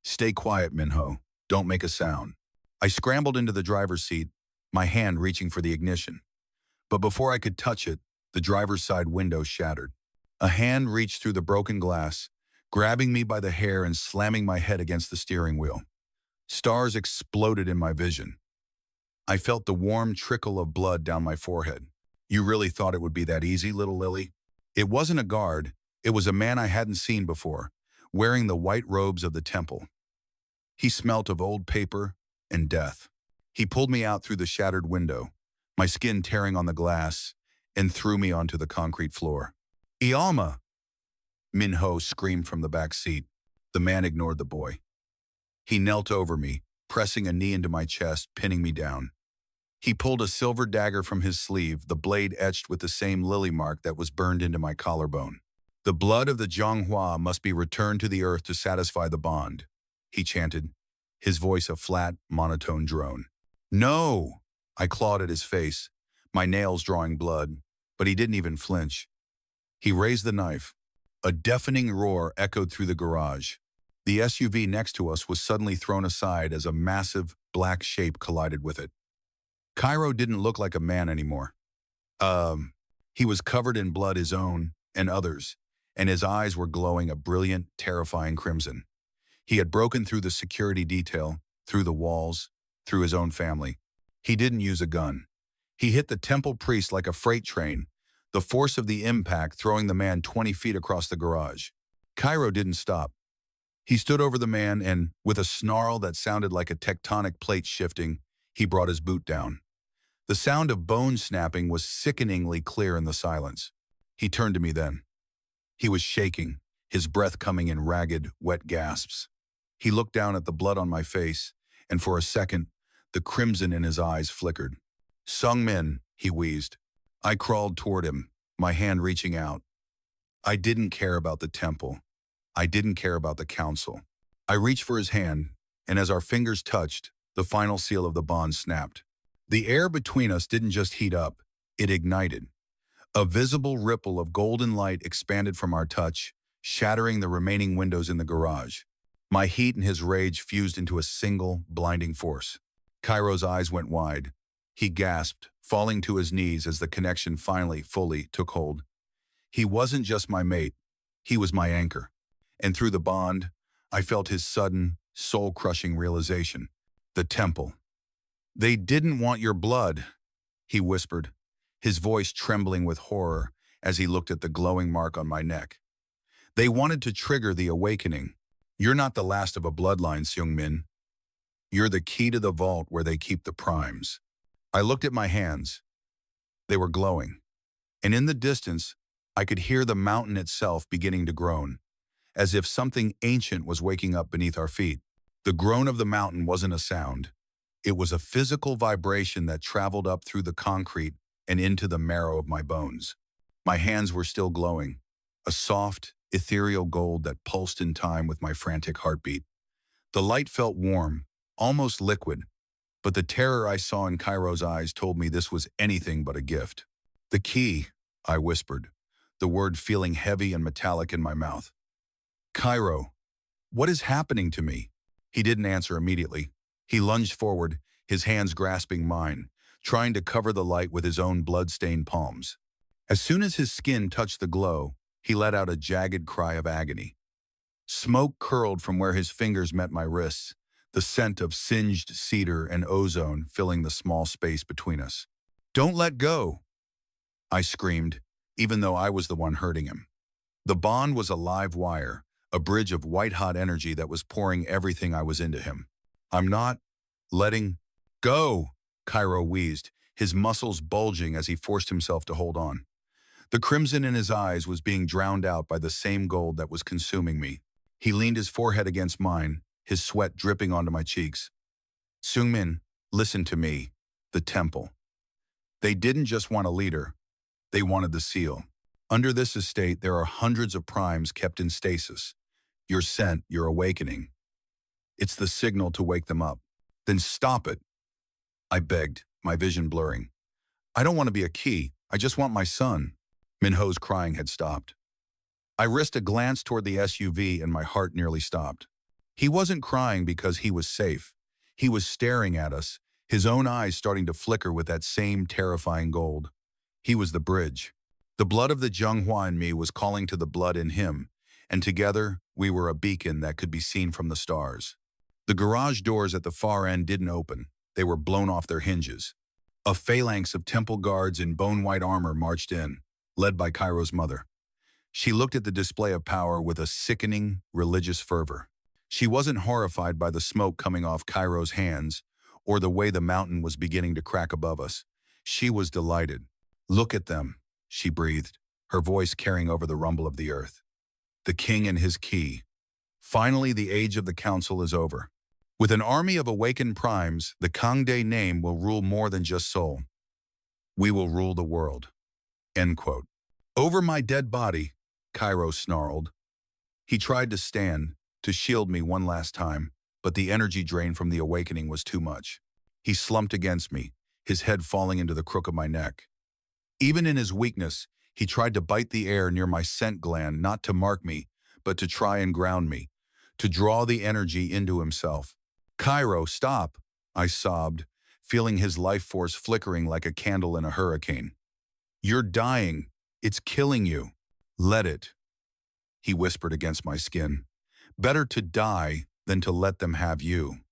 "Stay quiet, Min-ho. Don't make a sound." I scrambled into the driver's seat, my hand reaching for the ignition. But before I could touch it, the driver's side window shattered. A hand reached through the broken glass, grabbing me by the hair and slamming my head against the steering wheel. Stars exploded in my vision. I felt the warm trickle of blood down my forehead. "You really thought it would be that easy, little Lily?" It wasn't a guard. It was a man I hadn't seen before, wearing the white robes of the temple. He smelt of old paper and death. He pulled me out through the shattered window, my skin tearing on the glass, and threw me onto the concrete floor. "Ioma!" Min-ho screamed from the back seat. The man ignored the boy. He knelt over me, pressing a knee into my chest, pinning me down. He pulled a silver dagger from his sleeve, the blade etched with the same lily mark that was burned into my collarbone. "The blood of the Zhonghua must be returned to the earth to satisfy the bond," he chanted, his voice a flat, monotone drone. "No!" I clawed at his face, my nails drawing blood, but he didn't even flinch. He raised the knife. A deafening roar echoed through the garage. The SUV next to us was suddenly thrown aside as a massive, black shape collided with it. Kairo didn't look like a man anymore. He was covered in blood, his own and others, and his eyes were glowing a brilliant, terrifying crimson. He had broken through the security detail, through the walls, through his own family. He didn't use a gun. He hit the temple priest like a freight train, the force of the impact throwing the man 20 feet across the garage. Kairo didn't stop. He stood over the man and, with a snarl that sounded like a tectonic plate shifting, he brought his boot down. The sound of bone snapping was sickeningly clear in the silence. He turned to me then. He was shaking, his breath coming in ragged, wet gasps. He looked down at the blood on my face, and for a second, the crimson in his eyes flickered. "Seung-min," he wheezed. I crawled toward him, my hand reaching out. I didn't care about the temple. I didn't care about the council. I reached for his hand, and as our fingers touched, the final seal of the bond snapped. The air between us didn't just heat up, it ignited. A visible ripple of golden light expanded from our touch, shattering the remaining windows in the garage. My heat and his rage fused into a single, blinding force. Kairo's eyes went wide. He gasped, falling to his knees as the connection finally, fully took hold. He wasn't just my mate, he was my anchor. And through the bond, I felt his sudden, soul-crushing realization. The temple. "They didn't want your blood," he whispered, his voice trembling with horror as he looked at the glowing mark on my neck. "They wanted to trigger the awakening. You're not the last of a bloodline, Seung-min. You're the key to the vault where they keep the primes." I looked at my hands. They were glowing. And in the distance, I could hear the mountain itself beginning to groan, as if something ancient was waking up beneath our feet. The groan of the mountain wasn't a sound. It was a physical vibration that traveled up through the concrete and into the marrow of my bones. My hands were still glowing, a soft, ethereal gold that pulsed in time with my frantic heartbeat. The light felt warm, almost liquid, but the terror I saw in Cairo's eyes told me this was anything but a gift. "The key," I whispered, the word feeling heavy and metallic in my mouth. "Kairo, what is happening to me?" He didn't answer immediately. He lunged forward, his hands grasping mine, trying to cover the light with his own blood-stained palms. As soon as his skin touched the glow, he let out a jagged cry of agony. Smoke curled from where his fingers met my wrists, the scent of singed cedar and ozone filling the small space between us. "Don't let go!" I screamed, even though I was the one hurting him. The bond was a live wire, a bridge of white-hot energy that was pouring everything I was into him. "I'm not letting go," Kairo wheezed, his muscles bulging as he forced himself to hold on. The crimson in his eyes was being drowned out by the same gold that was consuming me. He leaned his forehead against mine, his sweat dripping onto my cheeks. "Seung-min, listen to me. The temple. They didn't just want a leader. They wanted the seal. Under this estate, there are hundreds of primes kept in stasis. You're sent, you're awakening. It's the signal to wake them up. Then stop it," I begged, my vision blurring. "I don't want to be a key. I just want my son." Minho's crying had stopped. I risked a glance toward the SUV and my heart nearly stopped. He wasn't crying because he was safe. He was staring at us, his own eyes starting to flicker with that same terrifying gold. He was the bridge. The blood of the Zhenghua in me was calling to the blood in him, and together we were a beacon that could be seen from the stars. The garage doors at the far end didn't open. They were blown off their hinges. A phalanx of temple guards in bone-white armor marched in, led by Cairo's mother. She looked at the display of power with a sickening, religious fervor. She wasn't horrified by the smoke coming off Cairo's hands or the way the mountain was beginning to crack above us. She was delighted. "Look at them," she breathed, her voice carrying over the rumble of the earth. "The king and his key. Finally, the age of the council is over. With an army of awakened primes, the Kangde name will rule more than just Seoul. We will rule the world." End quote. "Over my dead body," Kairo snarled. He tried to stand, to shield me one last time, but the energy drain from the awakening was too much. He slumped against me, his head falling into the crook of my neck. Even in his weakness, he tried to bite the air near my scent gland, not to mark me, but to try and ground me, to draw the energy into himself. "Kairo, stop," I sobbed, feeling his life force flickering like a candle in a hurricane. "You're dying. It's killing you. Let it," he whispered against my skin. "Better to die than to let them have you."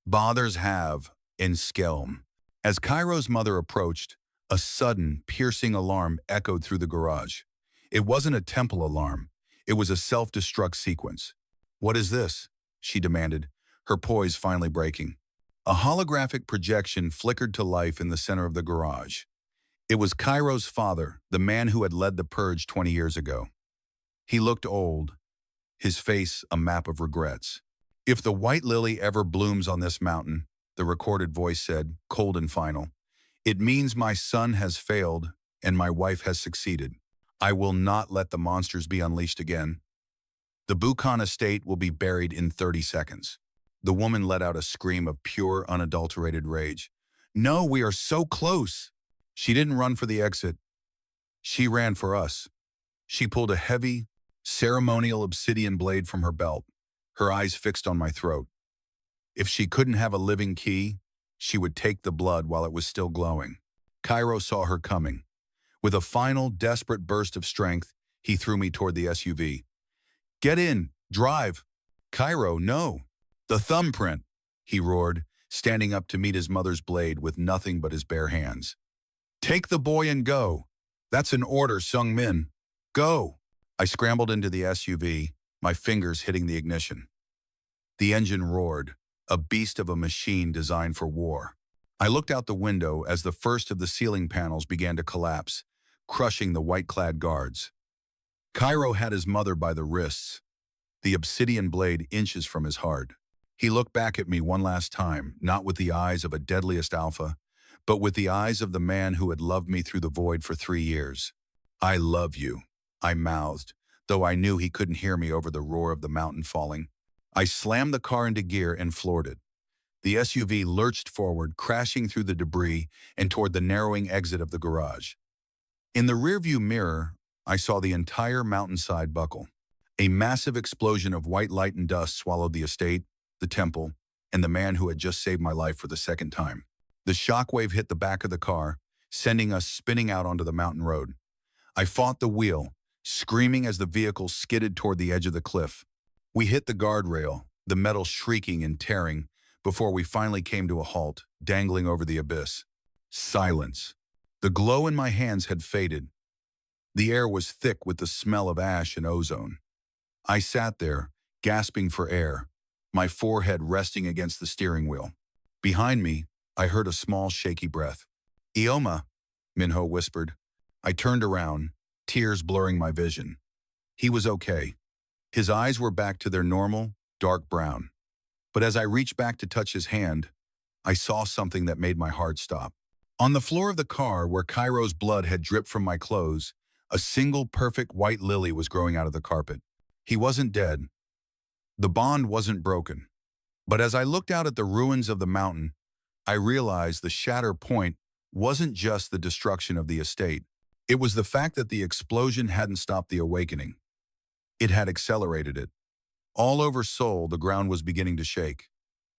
"Bothers have, in Skelm." As Cairo's mother approached, a sudden, piercing alarm echoed through the garage. It wasn't a temple alarm. It was a self-destruct sequence. "What is this?" she demanded, her poise finally breaking. A holographic projection flickered to life in the center of the garage. It was Cairo's father, the man who had led the purge 20 years ago. He looked old, his face a map of regrets. "If the white lily ever blooms on this mountain," the recorded voice said, cold and final, "it means my son has failed and my wife has succeeded. I will not let the monsters be unleashed again. The Busan estate will be buried in 30 seconds. The woman let out a scream of pure, unadulterated rage. "No, we are so close." She didn't run for the exit. She ran for us. She pulled a heavy, ceremonial obsidian blade from her belt, her eyes fixed on my throat. If she couldn't have a living key, she would take the blood while it was still glowing. Kairo saw her coming. With a final, desperate burst of strength, he threw me toward the SUV. "Get in! Drive!" "Kairo, no!" "The thumbprint!" he roared, standing up to meet his mother's blade with nothing but his bare hands. "Take the boy and go. That's an order, Seung-min. Go!" I scrambled into the SUV, my fingers hitting the ignition. The engine roared, a beast of a machine designed for war. I looked out the window as the first of the ceiling panels began to collapse, crushing the white-clad guards. Kairo had his mother by the wrists, the obsidian blade inches from his heart. He looked back at me one last time, not with the eyes of a deadliest alpha, but with the eyes of the man who had loved me through the void for 3 years. "I love you," I mouthed, though I knew he couldn't hear me over the roar of the mountain falling. I slammed the car into gear and floored it. The SUV lurched forward, crashing through the debris and toward the narrowing exit of the garage. In the rearview mirror, I saw the entire mountainside buckle. A massive explosion of white light and dust swallowed the estate, the temple, and the man who had just saved my life for the second time. The shockwave hit the back of the car, sending us spinning out onto the mountain road. I fought the wheel, screaming as the vehicle skidded toward the edge of the cliff. We hit the guardrail, the metal shrieking and tearing, before we finally came to a halt, dangling over the abyss. Silence. The glow in my hands had faded. The air was thick with the smell of ash and ozone. I sat there, gasping for air, my forehead resting against the steering wheel. Behind me, I heard a small, shaky breath. "Ioma," Minho whispered. I turned around, tears blurring my vision. He was okay. His eyes were back to their normal, dark brown. But as I reached back to touch his hand, I saw something that made my heart stop. On the floor of the car, where Kairo's blood had dripped from my clothes, a single perfect white lily was growing out of the carpet. He wasn't dead. The bond wasn't broken. But as I looked out at the ruins of the mountain, I realized the shatter point wasn't just the destruction of the estate. It was the fact that the explosion hadn't stopped the awakening. It had accelerated it. All over Seoul, the ground was beginning to shake.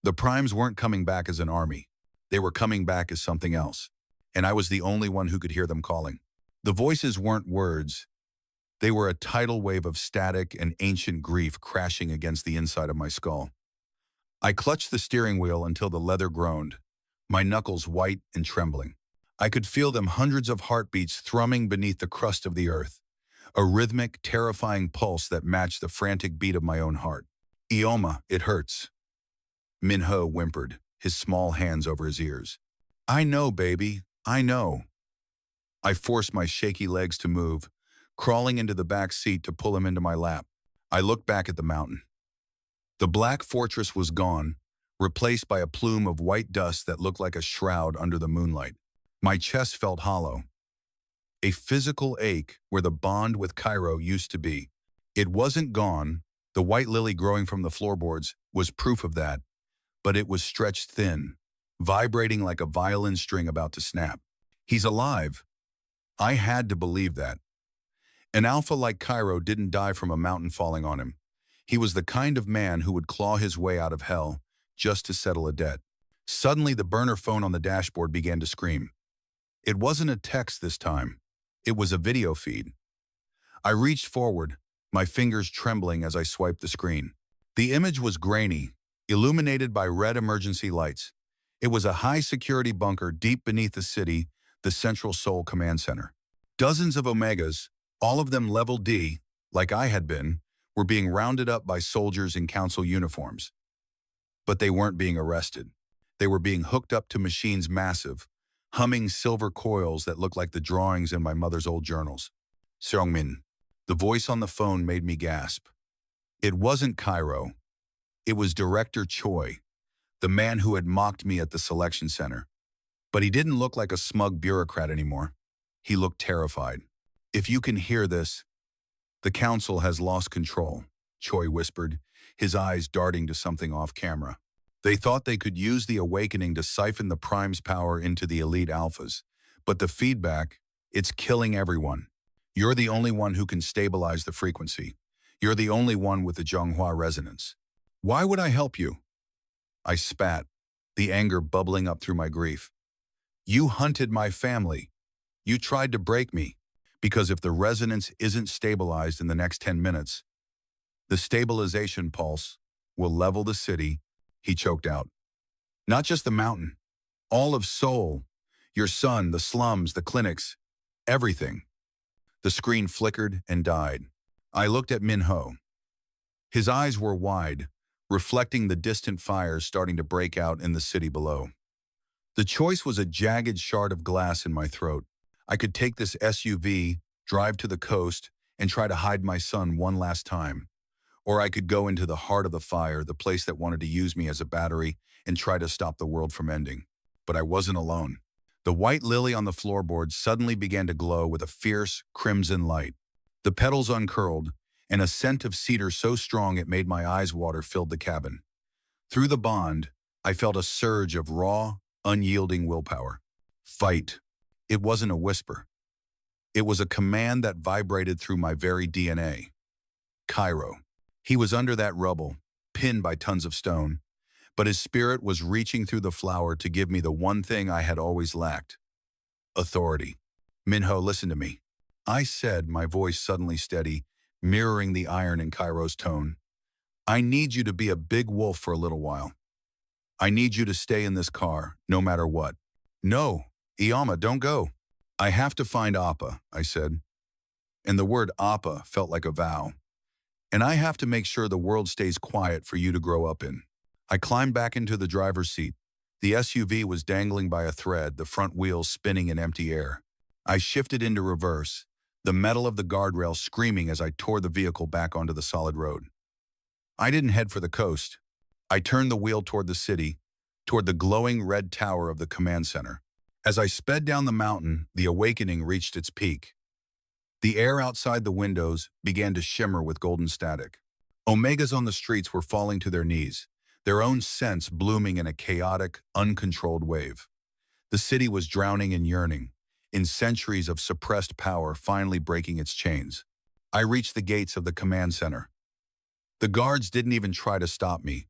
The primes weren't coming back as an army. They were coming back as something else. And I was the only one who could hear them calling. The voices weren't words. They were a tidal wave of static and ancient grief crashing against the inside of my skull. I clutched the steering wheel until the leather groaned, my knuckles white and trembling. I could feel them hundreds of heartbeats thrumming beneath the crust of the earth, a rhythmic, terrifying pulse that matched the frantic beat of my own heart. "Ioma, it hurts." Minho whimpered, his small hands over his ears. "I know, baby, I know." I forced my shaky legs to move, crawling into the back seat to pull him into my lap. I looked back at the mountain. The black fortress was gone, replaced by a plume of white dust that looked like a shroud under the moonlight. My chest felt hollow. A physical ache where the bond with Kairo used to be. It wasn't gone. The white lily growing from the floorboards was proof of that, but it was stretched thin, vibrating like a violin string about to snap. He's alive. I had to believe that. An alpha like Kairo didn't die from a mountain falling on him. He was the kind of man who would claw his way out of hell just to settle a debt. Suddenly, the burner phone on the dashboard began to scream. It wasn't a text this time. It was a video feed. I reached forward, my fingers trembling as I swiped the screen. The image was grainy, illuminated by red emergency lights. It was a high-security bunker deep beneath the city, the Central Seoul Command Center. Dozens of Omegas, all of them level D, like I had been, were being rounded up by soldiers in council uniforms. But they weren't being arrested. They were being hooked up to machines massive, humming silver coils that looked like the drawings in my mother's old journals. Seung-min. The voice on the phone made me gasp. It wasn't Kairo. It was Director Choi, the man who had mocked me at the selection center. But he didn't look like a smug bureaucrat anymore. He looked terrified. "If you can hear this, the council has lost control," Choi whispered, his eyes darting to something off camera. "They thought they could use the awakening to siphon the prime's power into the elite alphas. But the feedback, it's killing everyone. You're the only one who can stabilize the frequency. You're the only one with the Zhonghua resonance. Why would I help you?" I spat, the anger bubbling up through my grief. "You hunted my family. You tried to break me. Because if the resonance isn't stabilized in the next 10 minutes, the stabilization pulse will level the city," he choked out. "Not just the mountain. All of Seoul. Your son, the slums, the clinics. Everything." The screen flickered and died. I looked at Minho. His eyes were wide, reflecting the distant fires starting to break out in the city below. The choice was a jagged shard of glass in my throat. I could take this SUV, drive to the coast, and try to hide my son one last time. Or I could go into the heart of the fire, the place that wanted to use me as a battery, and try to stop the world from ending. But I wasn't alone. The white lily on the floorboard suddenly began to glow with a fierce, crimson light. The petals uncurled, and a scent of cedar so strong it made my eyes water filled the cabin. Through the bond, I felt a surge of raw, unyielding willpower. Fight. It wasn't a whisper. It was a command that vibrated through my very DNA. Kairo. He was under that rubble, pinned by tons of stone, but his spirit was reaching through the flower to give me the one thing I had always lacked: authority. Minho, listen to me, I said, my voice suddenly steady, mirroring the iron in Kairo's tone. I need you to be a big wolf for a little while. I need you to stay in this car, no matter what. No, Iyama, don't go. I have to find Appa, I said. And the word Appa felt like a vow. And I have to make sure the world stays quiet for you to grow up in. I climbed back into the driver's seat. The SUV was dangling by a thread, the front wheels spinning in empty air. I shifted into reverse, the metal of the guardrail screaming as I tore the vehicle back onto the solid road. I didn't head for the coast. I turned the wheel toward the city, toward the glowing red tower of the command center. As I sped down the mountain, the awakening reached its peak. The air outside the windows began to shimmer with golden static. Omegas on the streets were falling to their knees, their own scents blooming in a chaotic, uncontrolled wave. The city was drowning in yearning, in centuries of suppressed power finally breaking its chains. I reached the gates of the command center. The guards didn't even try to stop me.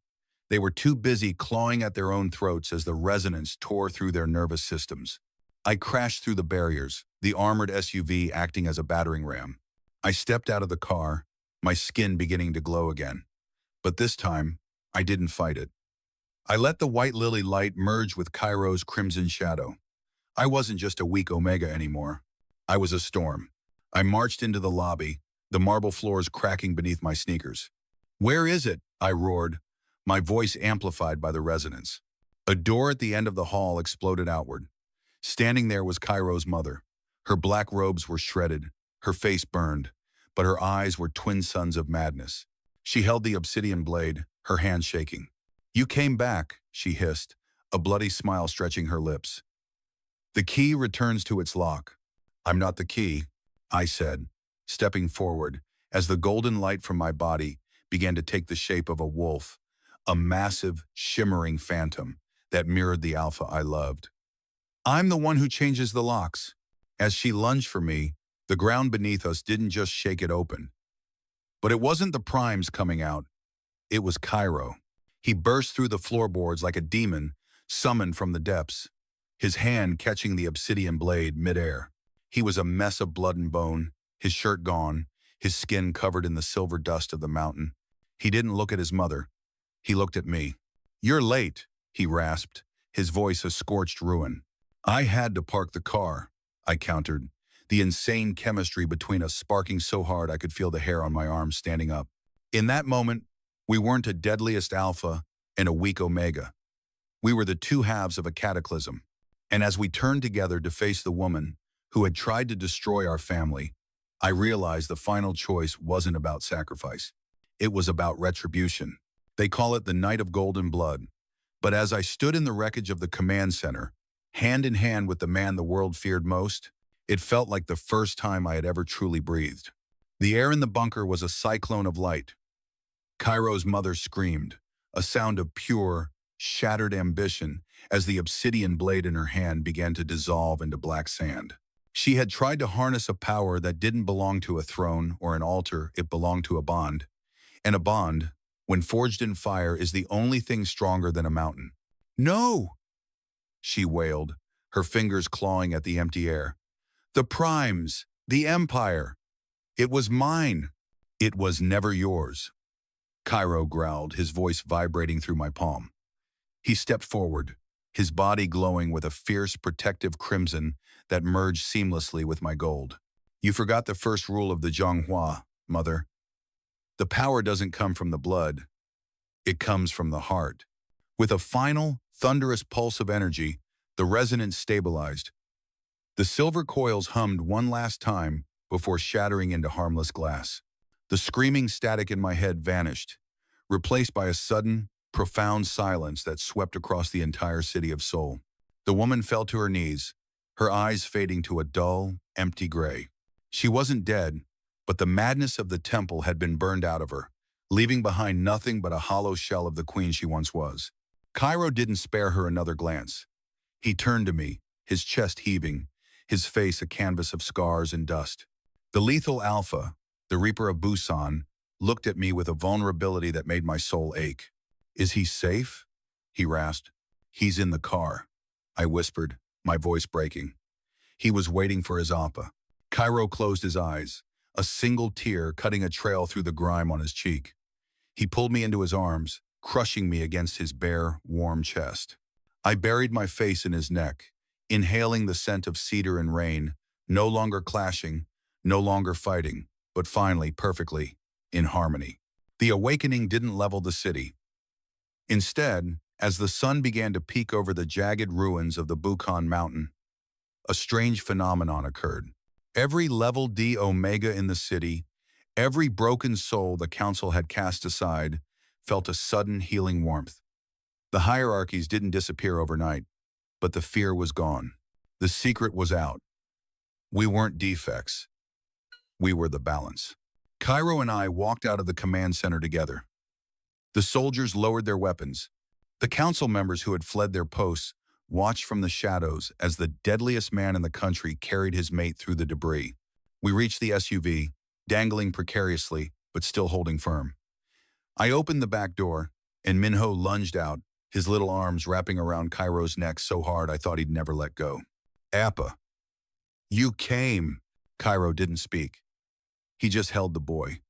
They were too busy clawing at their own throats as the resonance tore through their nervous systems. I crashed through the barriers, the armored SUV acting as a battering ram. I stepped out of the car, my skin beginning to glow again. But this time, I didn't fight it. I let the white lily light merge with Kairo's crimson shadow. I wasn't just a weak Omega anymore. I was a storm. I marched into the lobby, the marble floors cracking beneath my sneakers. "Where is it?" I roared, my voice amplified by the resonance. A door at the end of the hall exploded outward. Standing there was Kairo's mother. Her black robes were shredded, her face burned, but her eyes were twin suns of madness. She held the obsidian blade, her hand shaking. "You came back," she hissed, a bloody smile stretching her lips. "The key returns to its lock." "I'm not the key," I said, stepping forward as the golden light from my body began to take the shape of a wolf, a massive, shimmering phantom that mirrored the alpha I loved. "I'm the one who changes the locks." As she lunged for me, the ground beneath us didn't just shake it open. But it wasn't the primes coming out. It was Kairo. He burst through the floorboards like a demon summoned from the depths, his hand catching the obsidian blade midair. He was a mess of blood and bone, his shirt gone, his skin covered in the silver dust of the mountain. He didn't look at his mother. He looked at me. "You're late," he rasped, his voice a scorched ruin. "I had to park the car," I countered, the insane chemistry between us sparking so hard I could feel the hair on my arms standing up. In that moment, we weren't a deadliest alpha and a weak omega. We were the two halves of a cataclysm. And as we turned together to face the woman who had tried to destroy our family, I realized the final choice wasn't about sacrifice. It was about retribution. They call it the Night of Golden Blood. But as I stood in the wreckage of the command center, hand in hand with the man the world feared most, it felt like the first time I had ever truly breathed. The air in the bunker was a cyclone of light. Kairo's mother screamed, a sound of pure, shattered ambition as the obsidian blade in her hand began to dissolve into black sand. She had tried to harness a power that didn't belong to a throne or an altar, it belonged to a bond. And a bond, when forged in fire, is the only thing stronger than a mountain. "No!" she wailed, her fingers clawing at the empty air. "The primes, the empire. It was mine. It was never yours." Kairo growled, his voice vibrating through my palm. He stepped forward, his body glowing with a fierce, protective crimson that merged seamlessly with my gold. "You forgot the first rule of the Zhonghua, mother. The power doesn't come from the blood. It comes from the heart." With a final, thunderous pulse of energy, The resonance stabilized. The silver coils hummed one last time before shattering into harmless glass. The screaming static in my head vanished, replaced by a sudden, profound silence that swept across the entire city of Seoul. The woman fell to her knees, her eyes fading to a dull, empty gray. She wasn't dead, but the madness of the temple had been burned out of her, leaving behind nothing but a hollow shell of the queen she once was. Kairo didn't spare her another glance. He turned to me, his chest heaving, his face a canvas of scars and dust. The lethal alpha, the Reaper of Busan, looked at me with a vulnerability that made my soul ache. "Is he safe?" he rasped. "He's in the car," I whispered, my voice breaking. He was waiting for his appa. Kairo closed his eyes, a single tear cutting a trail through the grime on his cheek. He pulled me into his arms, crushing me against his bare, warm chest. I buried my face in his neck, inhaling the scent of cedar and rain, no longer clashing, no longer fighting, but finally, perfectly, in harmony. The awakening didn't level the city. Instead, as the sun began to peek over the jagged ruins of the Busan mountain, a strange phenomenon occurred. Every level D omega in the city, every broken soul the council had cast aside, felt a sudden healing warmth. The hierarchies didn't disappear overnight, but the fear was gone. The secret was out. We weren't defects. We were the balance. Kairo and I walked out of the command center together. The soldiers lowered their weapons. The council members who had fled their posts watched from the shadows as the deadliest man in the country carried his mate through the debris. We reached the SUV, dangling precariously, but still holding firm. I opened the back door, and Minho lunged out, his little arms wrapping around Kairo's neck so hard I thought he'd never let go. "Appa, you came." Kairo didn't speak. He just held the boy,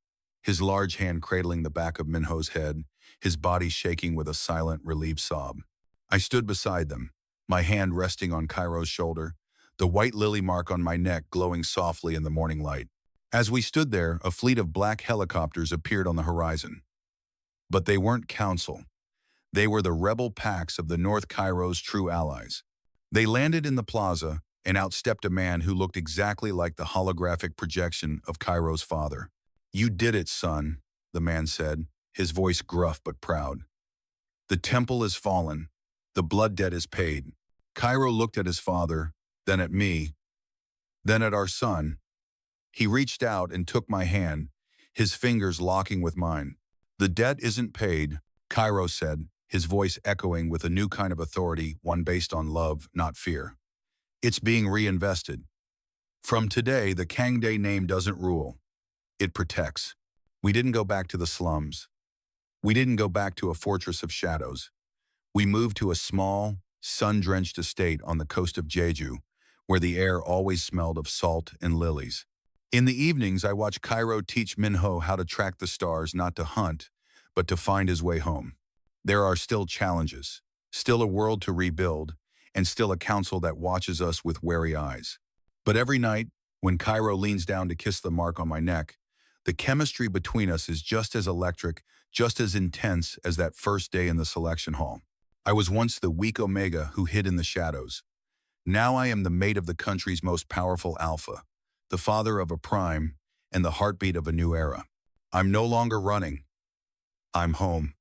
his large hand cradling the back of Minho's head, his body shaking with a silent, relieved sob. I stood beside them, my hand resting on Kairo's shoulder, the white lily mark on my neck glowing softly in the morning light. As we stood there, a fleet of black helicopters appeared on the horizon. But they weren't council. They were the rebel packs of the North Cairo's true allies. They landed in the plaza and outstepped a man who looked exactly like the holographic projection of Cairo's father. "You did it, son," the man said, his voice gruff but proud. "The temple is fallen. The blood debt is paid." Kairo looked at his father, then at me, then at our son. He reached out and took my hand, his fingers locking with mine. "The debt isn't paid," Kairo said, his voice echoing with a new kind of authority, one based on love, not fear. "It's being reinvested. From today, the Kangdae name doesn't rule. It protects." We didn't go back to the slums. We didn't go back to a fortress of shadows. We moved to a small, sun-drenched estate on the coast of Jeju, where the air always smelled of salt and lilies. In the evenings, I watched Kairo teach Minho how to track the stars, not to hunt, but to find his way home. There are still challenges, still a world to rebuild, and still a council that watches us with wary eyes. But every night, when Kairo leans down to kiss the mark on my neck, the chemistry between us is just as electric, just as intense as that first day in the selection hall. I was once the weak omega who hid in the shadows. Now I am the mate of the country's most powerful alpha, the father of a prime, and the heartbeat of a new era. I'm no longer running. I'm home.